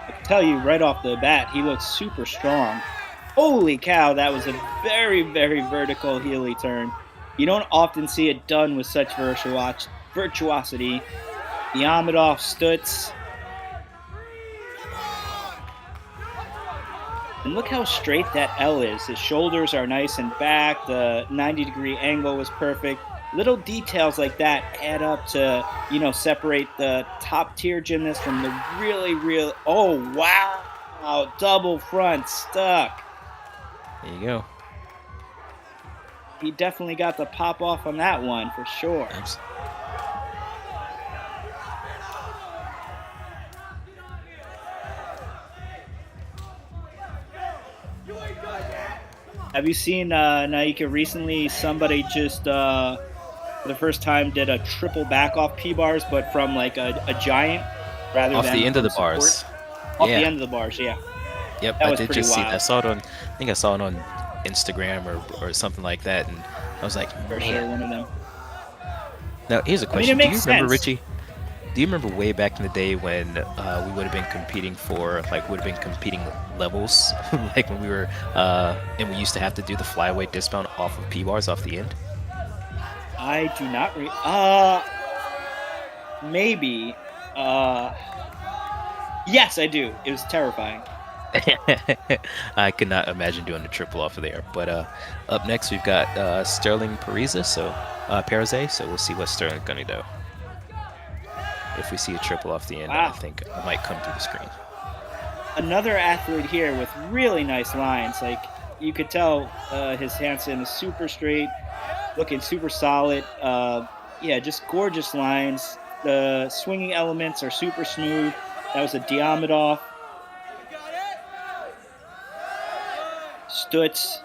can tell you right off the bat, he looks super strong. Holy cow, that was a very vertical heely turn. You don't often see it done with such virtuosity. Yamidov Stutz. And look how straight that L is. His shoulders are nice and back. The 90-degree angle was perfect. Little details like that add up to, separate the top-tier gymnast from the real... Oh, wow. Double front stuck. There you go. He definitely got the pop off on that one for sure. Have you seen Nyika recently? Somebody just for the first time did a triple back off P-bars, but from like a giant rather Off than the end of from the support. bars. Off the Yeah. end of the bars, yeah. Yep, That I was did pretty just see that. wild. I saw it on, I think I saw it on Instagram or something like that, and I was like, For sure, man. one of them. Now here's a I mean, question: it Do you makes remember, sense. Richie? Do you remember way back in the day when we would have been competing for would have been competing levels, like when we were and we used to have to do the flyaway dismount off of P bars off the end? I do not maybe. Yes, I do. It was terrifying. I could not imagine doing the triple off of there. But up next we've got Sterling Pariza, so Parise. So we'll see what Sterling's gonna do. If we see a triple off the end, I Wow. think I might come through the screen. Another athlete here with really nice lines. Like you could tell, his Hansen is super straight, looking super solid. Yeah, just gorgeous lines. The swinging elements are super smooth. That was a Diamidov. Stutz.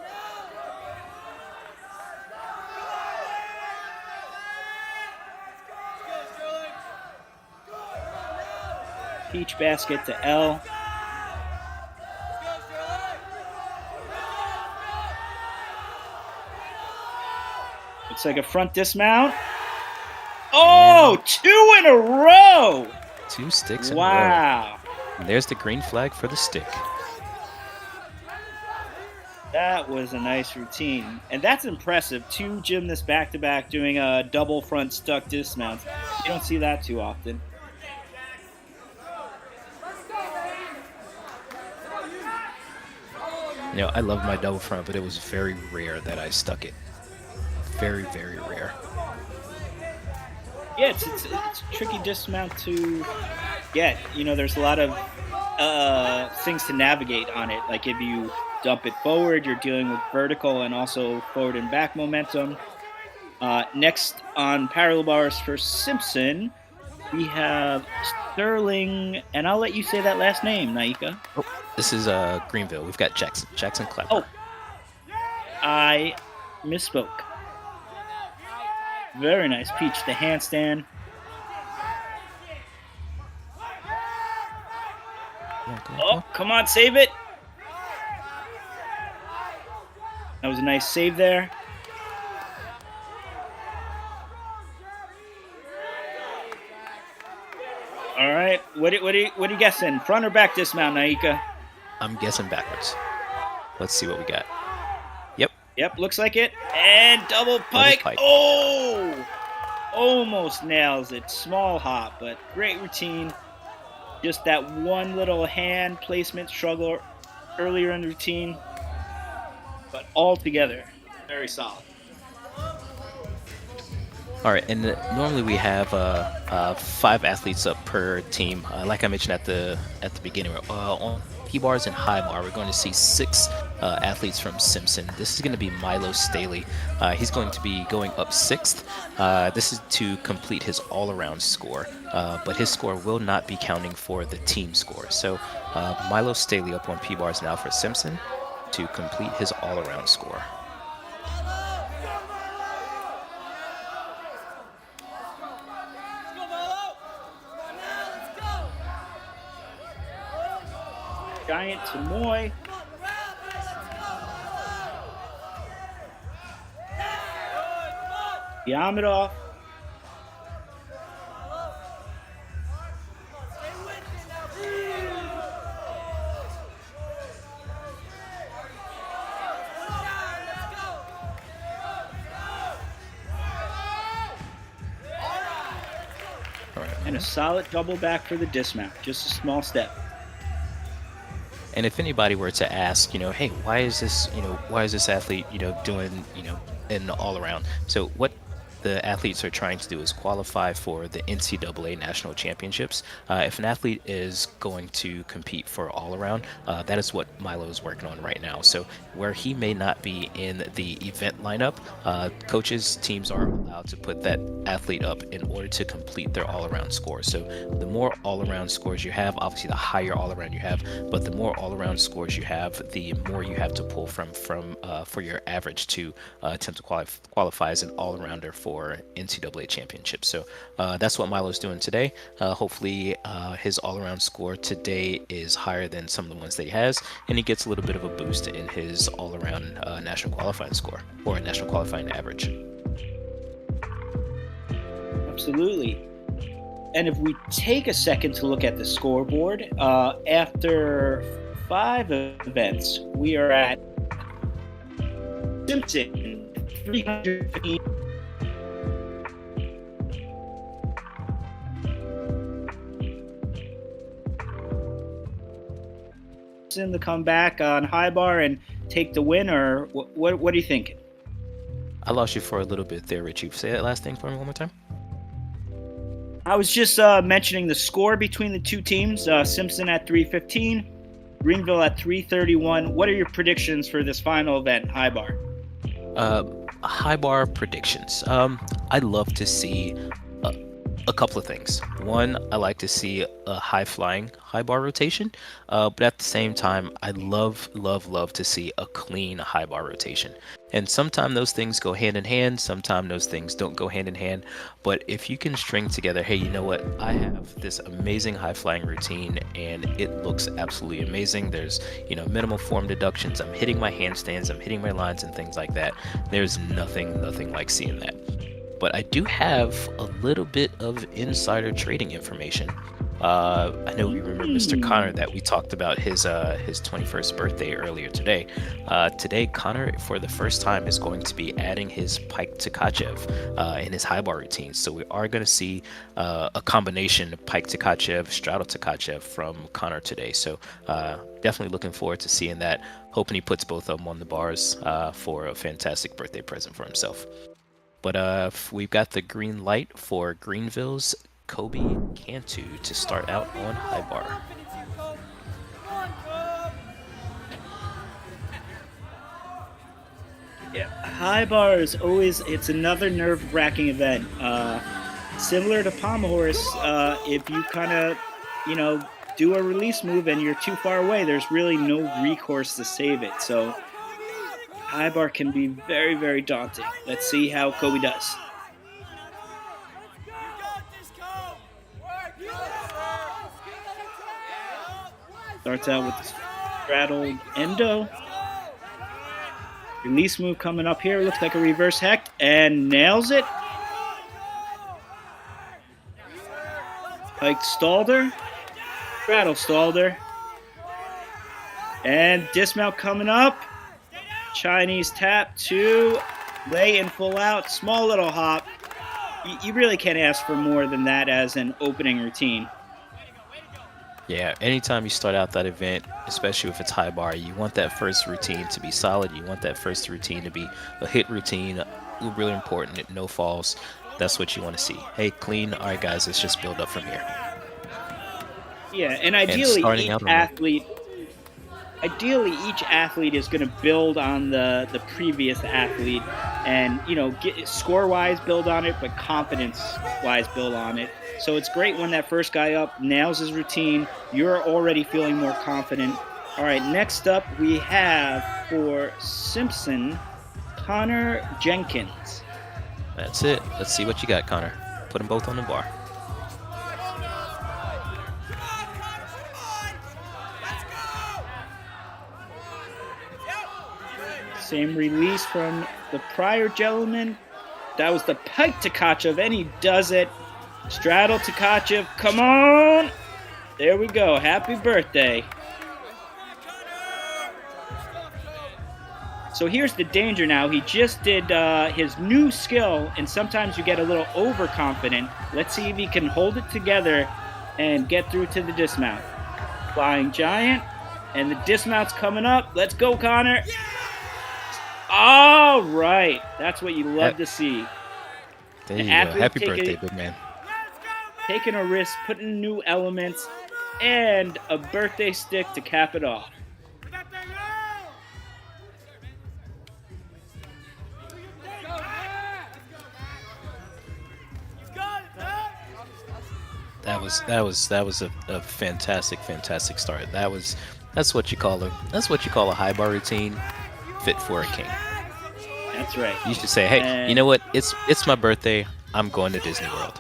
Peach basket to L. Looks like a front dismount. Oh, two in a row! 2 sticks in a row. Wow. And there's the green flag for the stick. That was a nice routine. And that's impressive. 2 gymnasts back-to-back doing a double front stuck dismounts. You don't see that too often. You know, I love my double front, but it was very rare that I stuck it. Very, very rare. Yeah, it's a tricky dismount to get. You know, there's a lot of things to navigate on it. Like if you dump it forward, you're dealing with vertical and also forward and back momentum. Next on parallel bars for Simpson, we have Sterling, and I'll let you say that last name, Nyika. Oh, this is Greenville. We've got Jackson Clapper. Oh, I misspoke. Very nice. Peach the handstand. Oh, come on, save it. That was a nice save there. All right, what are you guessing? Front or back dismount, Nyika? I'm guessing backwards. Let's see what we got. Yep, looks like it. And double pike. Oh, almost nails it. Small hop, but great routine. Just that one little hand placement struggle earlier in the routine, but all together, very solid. All right, and normally we have 5 athletes up per team. Like I mentioned at the beginning, on P-bars and high bar, we're going to see 6 athletes from Simpson. This is going to be Milo Staley. He's going to be going up 6th. This is to complete his all-around score, but his score will not be counting for the team score. So Milo Staley up on P-bars now for Simpson to complete his all-around score. Giant Tamoy. Diamidov. And a solid double back for the dismount. Just a small step. And if anybody were to ask, hey, why is this athlete, doing, an all around? So what the athletes are trying to do is qualify for the NCAA National Championships. If an athlete is going to compete for all around, that is what Milo is working on right now. So where he may not be in the event lineup, coaches, teams are allowed to put that athlete up in order to complete their all-around score. So the more all-around scores you have, obviously the higher all-around you have, but the more all-around scores you have, the more you have to pull from for your average to attempt to qualify as an all-arounder for NCAA championships. So that's what Milo's doing today. Hopefully his all-around score today is higher than some of the ones that he has, and he gets a little bit of a boost in his all-around national qualifying score, or national qualifying average. Absolutely. And if we take a second to look at the scoreboard, after 5 events, we are at Simpson, 315. To come back on high bar and take the win, or what are you thinking? I lost you for a little bit there, Richie. Say that last thing for me one more time. I was just mentioning the score between the two teams. Simpson at 315, Greenville at 331. What are your predictions for this final event, high bar? High bar predictions. I'd love to see a couple of things. One, I like to see a high-flying high bar rotation, but at the same time, I'd love to see a clean high bar rotation. And sometimes those things go hand in hand, sometimes those things don't go hand in hand. But if you can string together, hey, you know what? I have this amazing high-flying routine, and it looks absolutely amazing. There's, minimal form deductions. I'm hitting my handstands, I'm hitting my lines and things like that. There's nothing like seeing that. But I do have a little bit of insider trading information. I know you remember Mr. Connor that we talked about his 21st birthday earlier today. Today, Connor, for the first time, is going to be adding his pike Tkachev in his high bar routine. So we are going to see a combination of pike Tkachev, straddle Tkachev from Connor today. So definitely looking forward to seeing that. Hoping he puts both of them on the bars for a fantastic birthday present for himself. But we've got the green light for Greenville's Kobe Cantu to start out on high bar. Yeah, high bar is always, it's another nerve-wracking event. Similar to Pommel, if you kind of, do a release move and you're too far away, there's really no recourse to save it. So high bar can be very, very daunting. Let's see how Kobe does. Starts out with the straddle endo. Release move coming up here. Looks like a reverse hecht and nails it. Pike stalled her. Straddle stalled her. And dismount coming up. Chinese tap, 2, lay in full out, small little hop. You really can't ask for more than that as an opening routine. Yeah, anytime you start out that event, especially if it's high bar, you want that first routine to be solid. You want that first routine to be a hit routine, really important, no falls. That's what you want to see. Hey, clean. All right, guys, let's just build up from here. Yeah, and ideally each athlete is going to build on the previous athlete and, get score-wise build on it, but confidence-wise build on it. So it's great when that first guy up nails his routine. You're already feeling more confident. All right, next up we have for Simpson, Connor Jenkins. That's it. Let's see what you got, Connor. Put them both on the bar. Same release from the prior gentleman. That was the pike Tkachev, and he does it. Straddle Tkachev, come on! There we go. Happy birthday. So here's the danger now. He just did his new skill, and sometimes you get a little overconfident. Let's see if he can hold it together and get through to the dismount. Flying giant, and the dismount's coming up. Let's go, Connor. All right. That's what you love to see. There An you go. athlete Happy birthday, big man. taking a risk, putting new elements, and a birthday stick to cap it off. That was a fantastic start. That's what you call a high bar routine fit for a king. That's right. You should say, hey, you And know what? It's my birthday. I'm going to Disney World.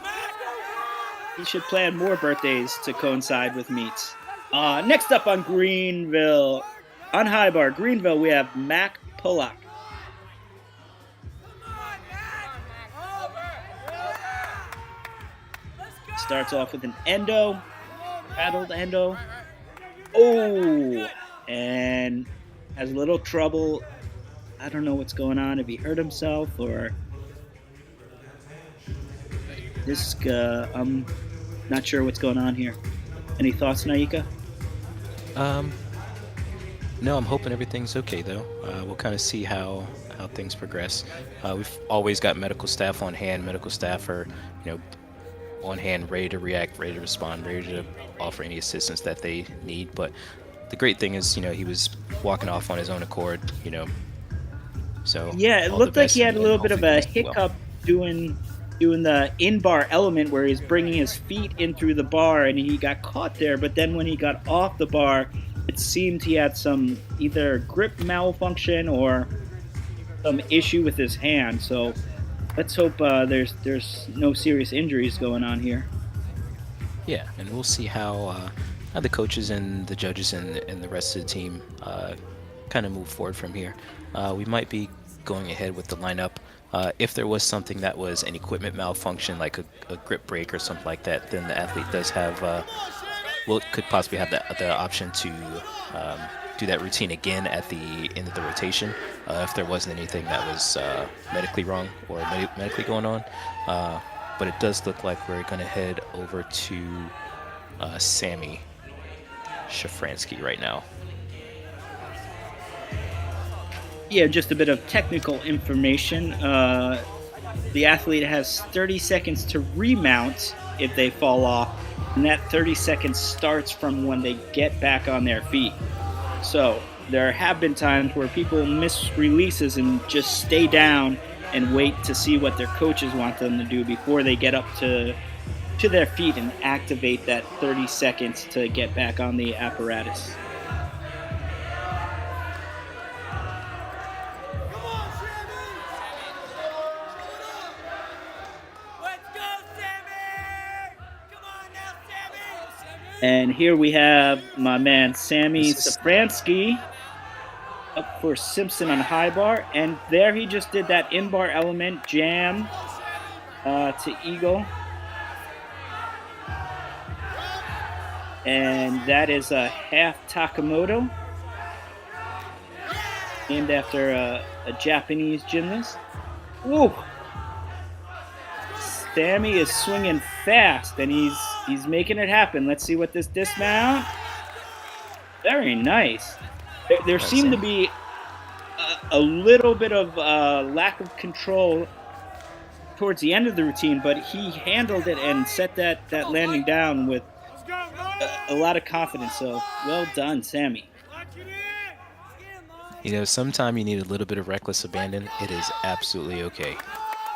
he should plan more birthdays to coincide with meets. Next up on Greenville, on high bar, Greenville, we have Mac Pollock. Starts off with an endo, rattled endo. Oh, and has a little trouble. I don't know what's going on, if he hurt himself or this. I'm not sure what's going on here. Any thoughts, Nyika? No, I'm hoping everything's okay though. We'll kind of see how things progress. We've always got medical staff on hand. Medical staff are, on hand, ready to react, ready to respond, ready to offer any assistance that they need. But the great thing is, he was walking off on his own accord, So yeah, it looked like he had a little bit of a hiccup doing the in-bar element where he's bringing his feet in through the bar and he got caught there. But then when he got off the bar, it seemed he had some either grip malfunction or some issue with his hand. So let's hope there's no serious injuries going on here. Yeah, and we'll see how the coaches and the judges and the rest of the team kind of move forward from here. We might be going ahead with the lineup. If there was something that was an equipment malfunction, like a grip break or something like that, then the athlete does have, could possibly have the option to do that routine again at the end of the rotation if there wasn't anything that was medically wrong or medically going on. But it does look like we're going to head over to Sammy Shafransky right now. Yeah, just a bit of technical information. The athlete has 30 seconds to remount if they fall off, and that 30 seconds starts from when they get back on their feet. So there have been times where people miss releases and just stay down and wait to see what their coaches want them to do before they get up to their feet and activate that 30 seconds to get back on the apparatus. And here we have my man Sammy Safransky up for Simpson on high bar. And there he just did that in-bar element jam to Eagle. And that is a half Takamoto, named after a Japanese gymnast. Woo! Sammy is swinging fast, and he's making it happen. Let's see what this dismount. Very nice. There seemed to be a little bit of lack of control towards the end of the routine, but he handled it and set that landing down with a lot of confidence. So well done, Sammy. Sometimes you need a little bit of reckless abandon. It is absolutely okay,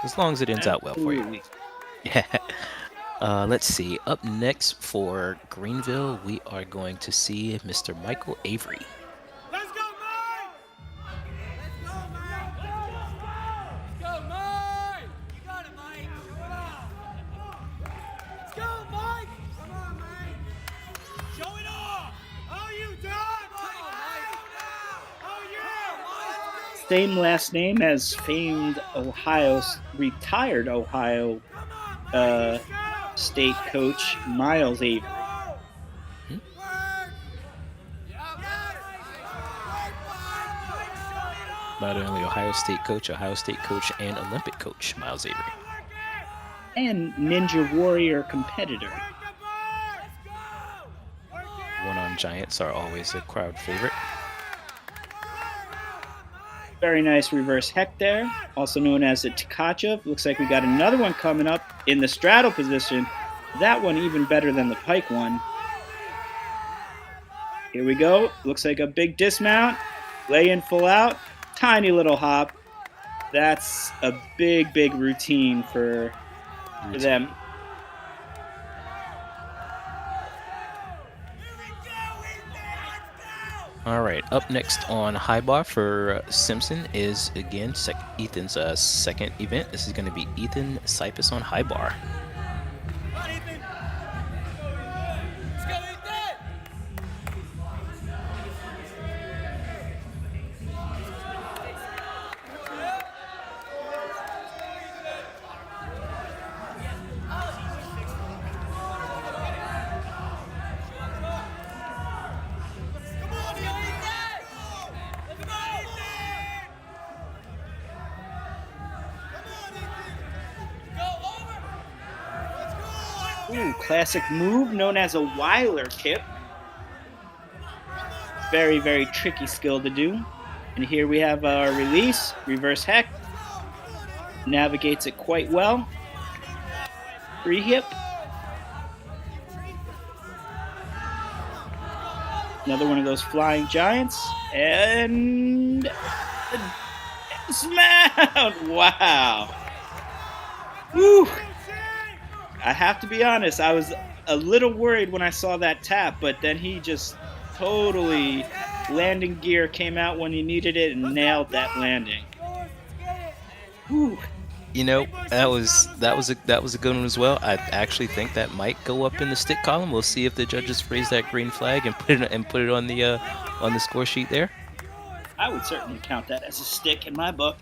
as long as it ends out well for you. Yeah. Let's see. Up next for Greenville, we are going to see Mr. Michael Avery. Let's go, Mike! Let's go, Mike! Let's go, Mike! You got it, Mike! Let's go, Mike! Come on, Mike! Show it off! Oh, you done, Mike! Oh, yeah! Mike! Same last name as famed retired Ohio State coach Miles Avery. Not only Ohio State coach, and Olympic coach Miles Avery. And Ninja Warrior competitor. One-on Giants are always a crowd favorite. Very nice reverse heck there, also known as a Tkachev. Looks like we got another one coming up in the straddle position. That one even better than the pike one. Here we go. Looks like a big dismount. Lay in full out. Tiny little hop. That's a big, big routine for them. All right, up next on high bar for Simpson is again Ethan's second event. This is going to be Ethan Cypus on high bar. Ooh, classic move known as a Weiler kip. Very, very tricky skill to do. And here we have our release, reverse heck. Navigates it quite well. Free hip. Another one of those flying giants. And dismount! Wow. Woo! I have to be honest, I was a little worried when I saw that tap, but then he just totally landing gear came out when he needed it and nailed that landing. Whew. You know, that was a good one as well. I actually think that might go up in the stick column. We'll see if the judges raise that green flag and put it on the score sheet there. I would certainly count that as a stick in my book.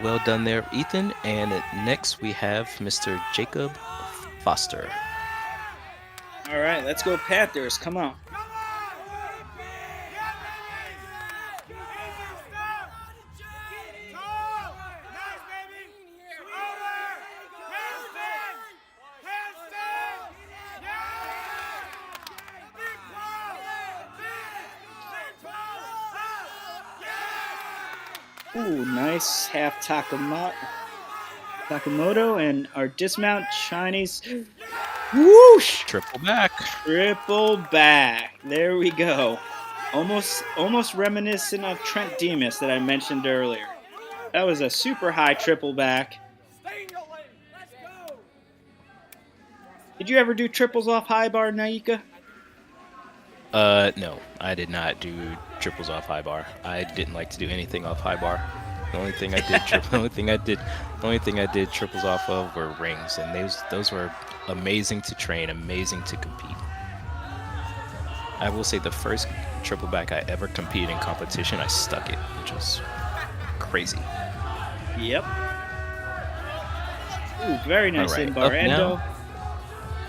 Well done there, Ethan. And next we have Mr. Jacob Foster. All right, let's go Panthers. Come on. Ooh, nice half Takamoto and our dismount Chinese. Whoosh! Triple back. Triple back. There we go. Almost reminiscent of Trent Demas that I mentioned earlier. That was a super high triple back. Did you ever do triples off high bar, Nyika? No, I did not do triples off high bar. I didn't like to do anything off high bar. The only thing I did triples off of were rings, and those were amazing to train, amazing to compete. I will say the first triple back I ever competed in competition, I stuck it, which was crazy. Yep. Ooh, very nice All right, in bar endo.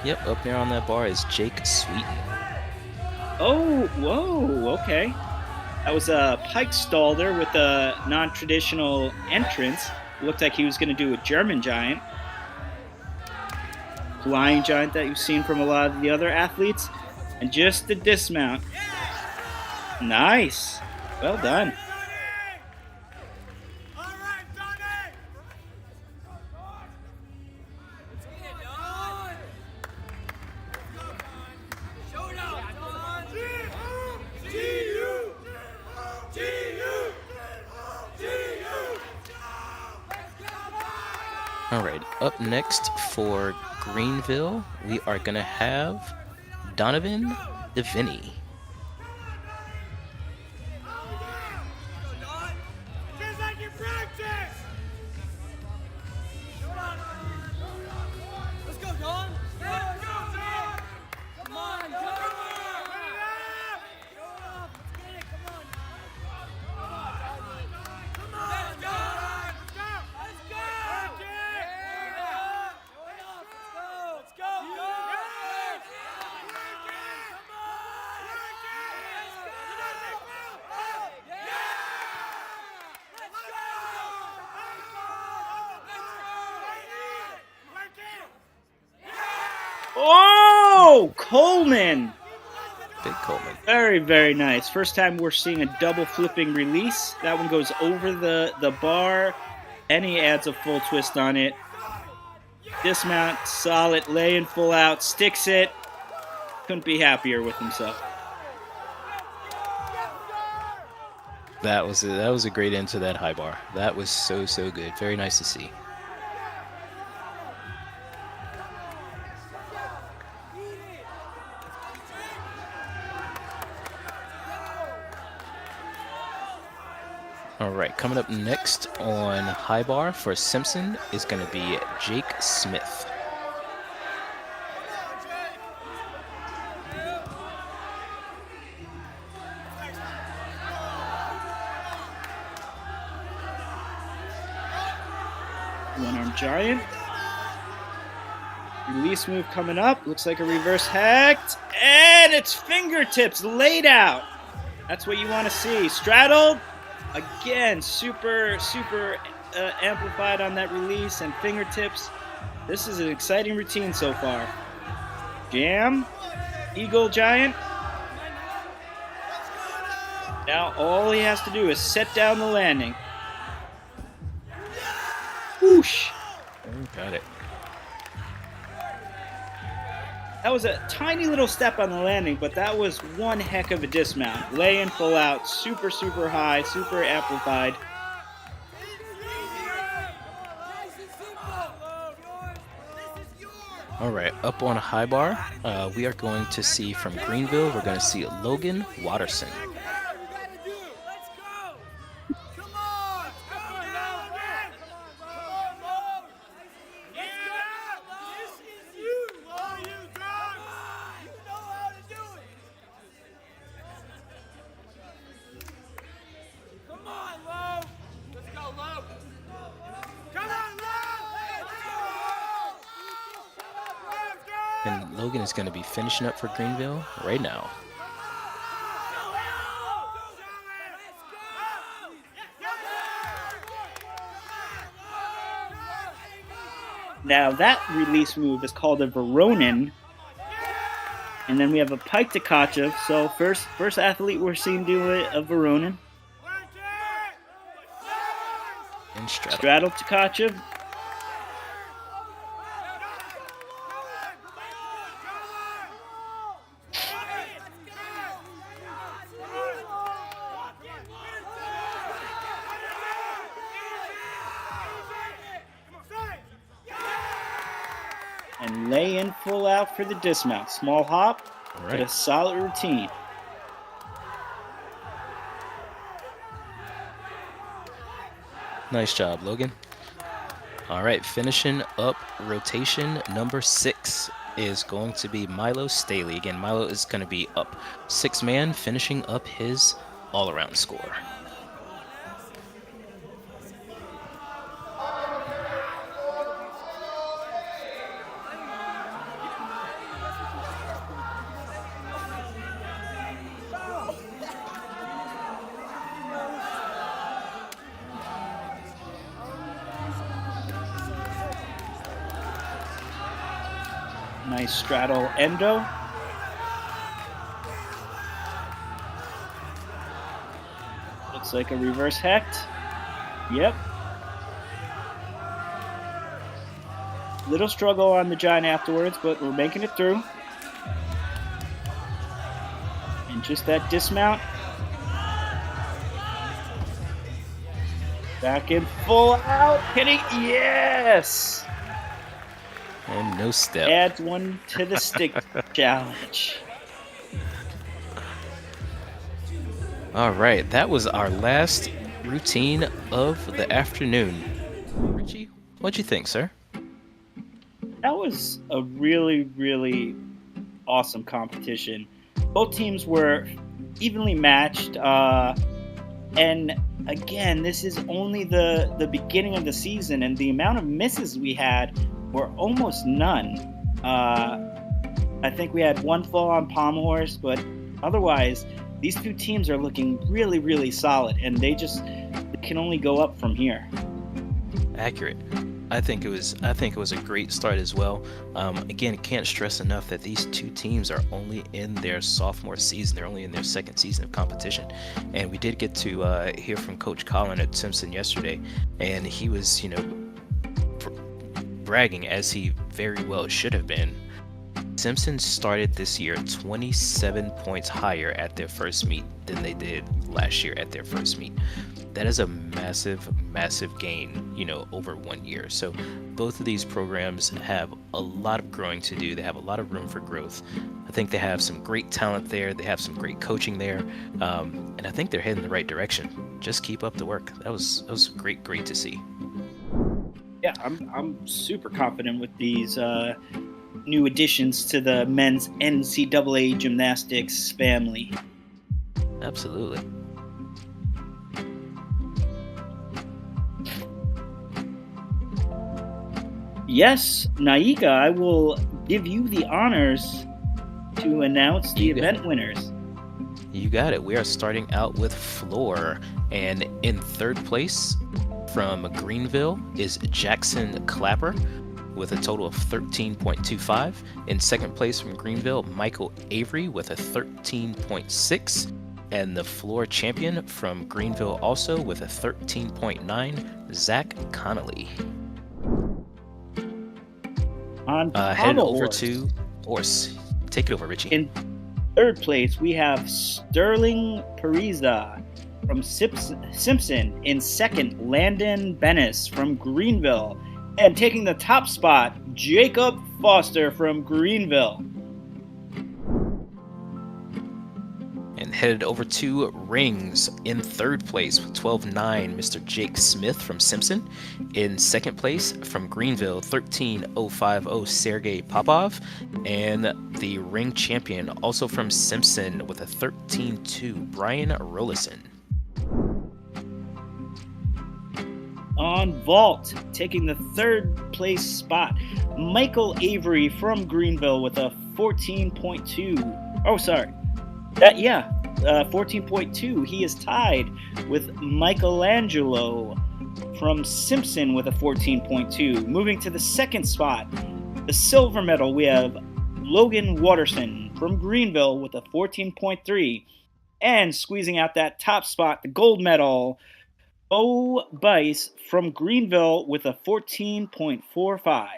Yep, up there on that bar is Jake Sweeten. Oh, whoa, okay. That was a pike stalder with a non-traditional entrance. Looked like he was going to do a German giant. Flying giant that you've seen from a lot of the other athletes. And just the dismount. Nice. Well done. All right, up next for Greenville, we are going to have Donovan DeVinny. Oh! Oh, Coleman. Big Coleman. Very, very nice. First time we're seeing a double flipping release. That one goes over the bar, and he adds a full twist on it. Dismount, solid, lay in full out, sticks it. Couldn't be happier with himself. That was a great end to that high bar. That was so good. Very nice to see. All right, coming up next on high bar for Simpson is going to be Jake Smith. One-arm giant. Release move coming up. Looks like a reverse hacked. And it's fingertips laid out. That's what you want to see. Straddled. Again, super amplified on that release and fingertips. This is an exciting routine so far. Jam. Eagle giant. Now all he has to do is set down the landing. Whoosh. Got it. That was a tiny little step on the landing, but that was one heck of a dismount. Lay in full out, super high, super amplified. All right, up on a high bar, we are going to see from Greenville, we're going to see Logan Watterson. And Logan is going to be finishing up for Greenville right now. Now that release move is called a Veronin. And then we have a pike to Kachev. So first athlete we're seeing do a Veronin. And straddle. Straddle to Kachev. And lay in full out for the dismount. Small hop, but a solid routine. Nice job, Logan. All right, finishing up rotation number 6 is going to be Milo Staley. Again, Milo is going to be up 6-man, finishing up his all-around score. Nice straddle endo. Looks like a reverse hecht. Yep. Little struggle on the giant afterwards, but we're making it through. And just that dismount. Back in full out. Hitting. Yes! And no step. Adds one to the stick challenge. All right, that was our last routine of the afternoon. Richie, what'd you think, sir? That was a really awesome competition. Both teams were evenly matched. And again, this is only the beginning of the season, and the amount of misses we had were almost none. I think we had one fall on Pommel horse, but otherwise, these two teams are looking really solid, and they can only go up from here. Accurate. I think it was a great start as well. Again, can't stress enough that these two teams are only in their sophomore season. They're only in their second season of competition, and we did get to hear from Coach Colin at Simpson yesterday, and he was, bragging, as he very well should have been. Simpson started this year 27 points higher at their first meet than they did last year at their first meet. That is a massive, massive gain, over 1 year. So both of these programs have a lot of growing to do. They have a lot of room for growth. I think they have some great talent there. They have some great coaching there. And I think they're heading in the right direction. Just keep up the work. That was great to see. Yeah, I'm super confident with these new additions to the men's NCAA Gymnastics family. Absolutely. Yes, Nyika, I will give you the honors to announce the event winners. You got it. We are starting out with floor, and in third place from Greenville is Jackson Clapper with a total of 13.25. In second place from Greenville, Michael Avery with a 13.6. And the floor champion from Greenville also with a 13.9, Zach Connolly. Head over to Ors. Take it over, Richie. In third place, we have Sterling Pariza from Simpson. In second, Landon Bennis from Greenville. And taking the top spot, Jacob Foster from Greenville. And headed over to rings. In third place with 12.9, Mr. Jake Smith from Simpson. In second place from Greenville, 13.050, Sergey Popov. And the ring champion, also from Simpson, with a 13.2, Brian Rollison. On vault, taking the third place spot, Michael Avery from Greenville with a 14.2. Oh, sorry. 14.2. He is tied with Michelangelo from Simpson with a 14.2. Moving to the second spot, the silver medal, we have Logan Watterson from Greenville with a 14.3. And squeezing out that top spot, the gold medal, Bo Bice from Greenville with a 14.45.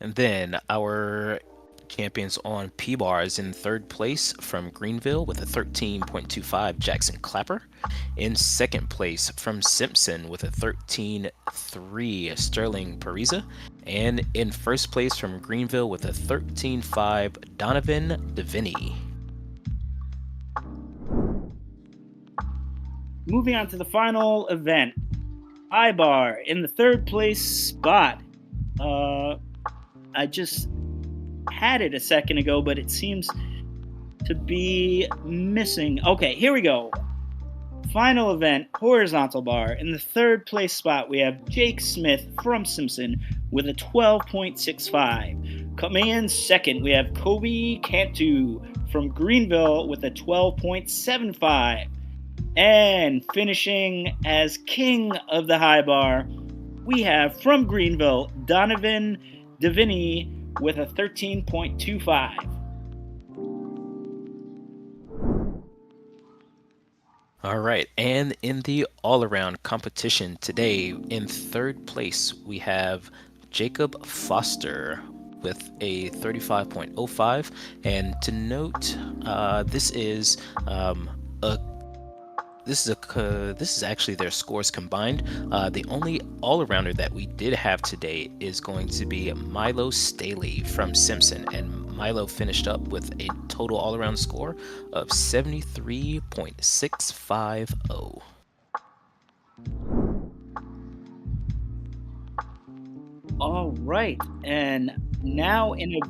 And then our champions on P-bars in third place from Greenville with a 13.25, Jackson Clapper. In second place from Simpson with a 13.3, Sterling Pariza. And in first place from Greenville with a 13.5, Donovan Deviney. Moving on to the final event, I-bar in the third place spot. I just had it a second ago, but it seems to be missing. Okay, here we go. Final event, horizontal bar. In the third place spot, we have Jake Smith from Simpson with a 12.65. Coming in second, we have Kobe Cantu from Greenville with a 12.75. And finishing as king of the high bar, we have from Greenville, Donovan Deviney with a 13.25. All right, and in the all-around competition today, in third place, we have Jacob Foster with a 35.05. And to note, this is actually their scores combined. The only all-arounder that we did have today is going to be Milo Staley from Simpson, and Milo finished up with a total all-around score of 73.650. All right, and now in a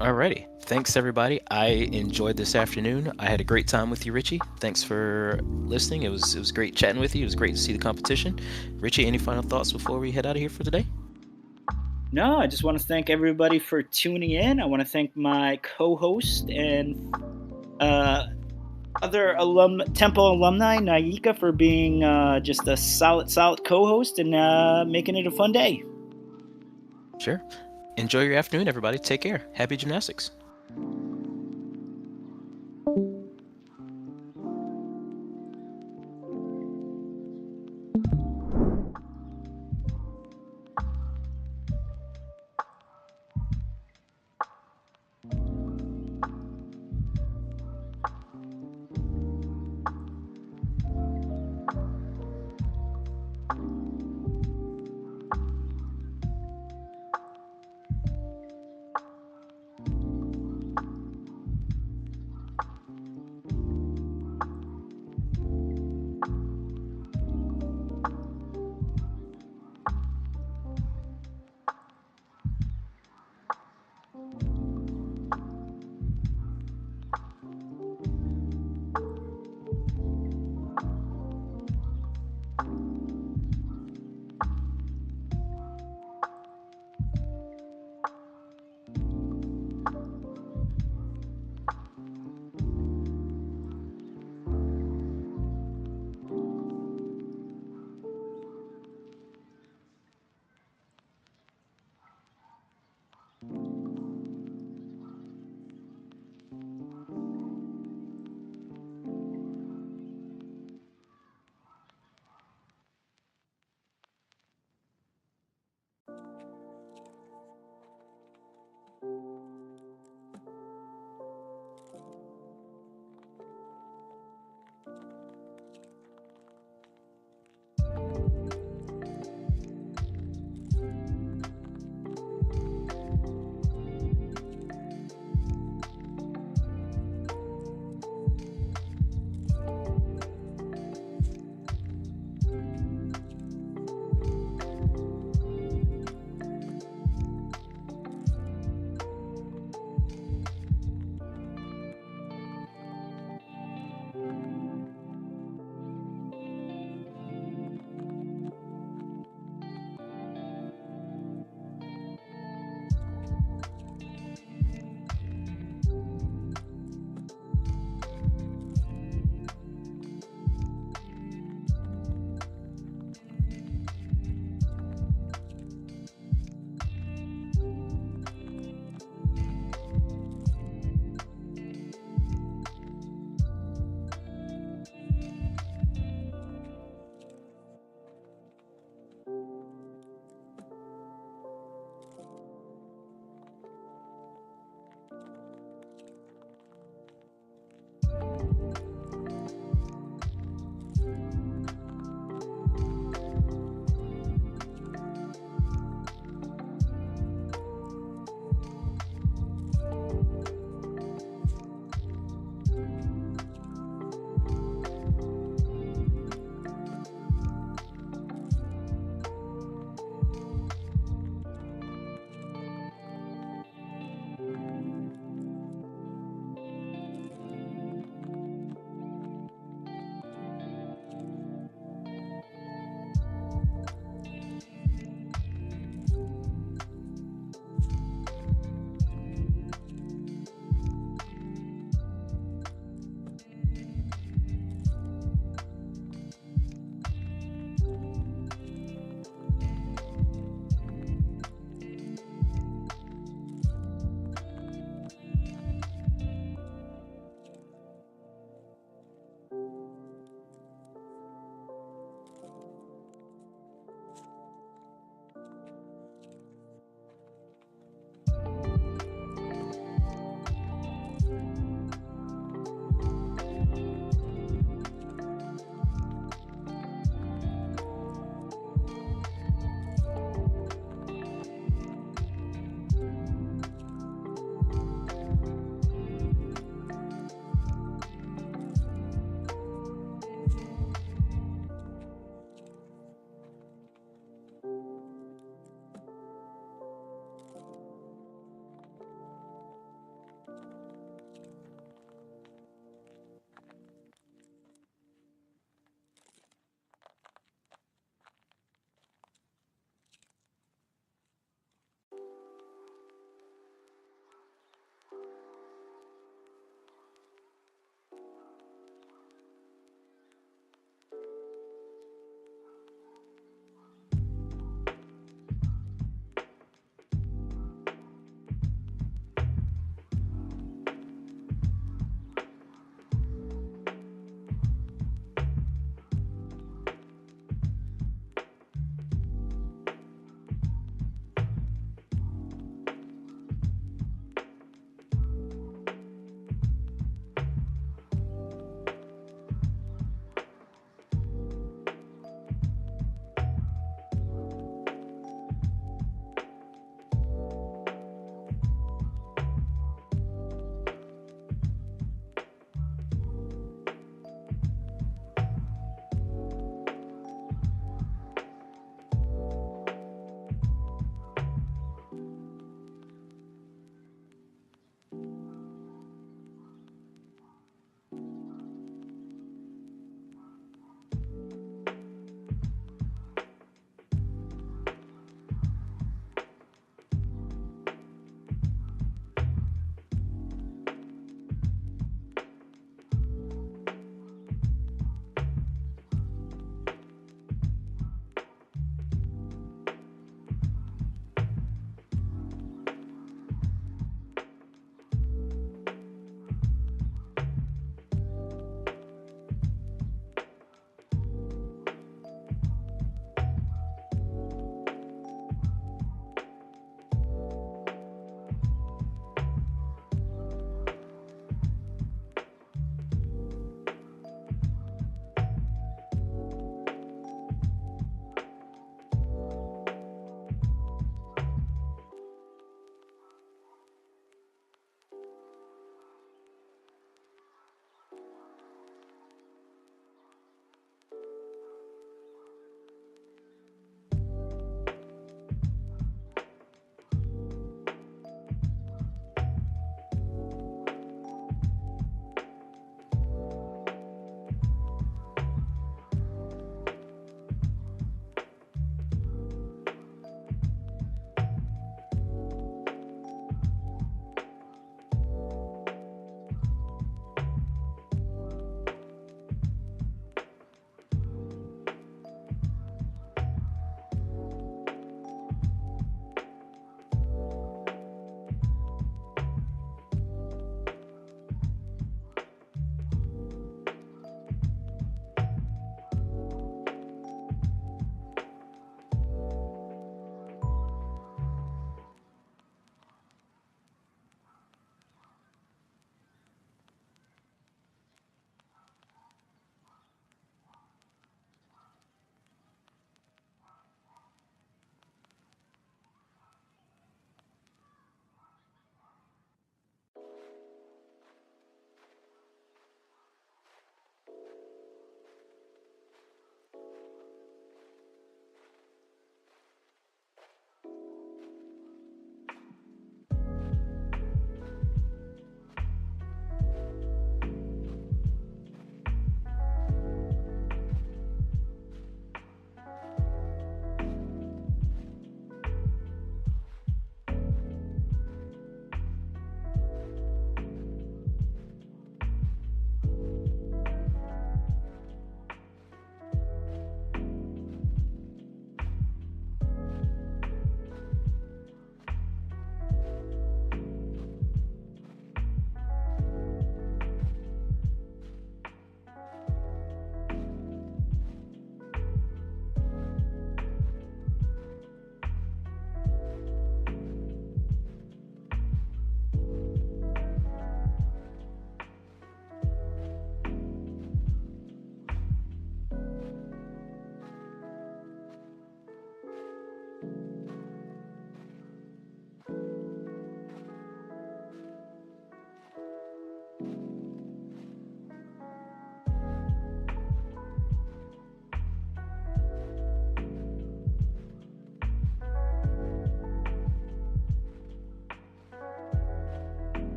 Alrighty, thanks everybody. I enjoyed this afternoon. I had a great time with you, Richie. Thanks for listening. It was great chatting with you. It was great to see the competition. Richie, any final thoughts before we head out of here for today? No, I just want to thank everybody for tuning in. I want to thank my co-host and other Temple alumni, Nyika, for being just a solid co-host and making it a fun day. Sure. Enjoy your afternoon, everybody. Take care. Happy gymnastics.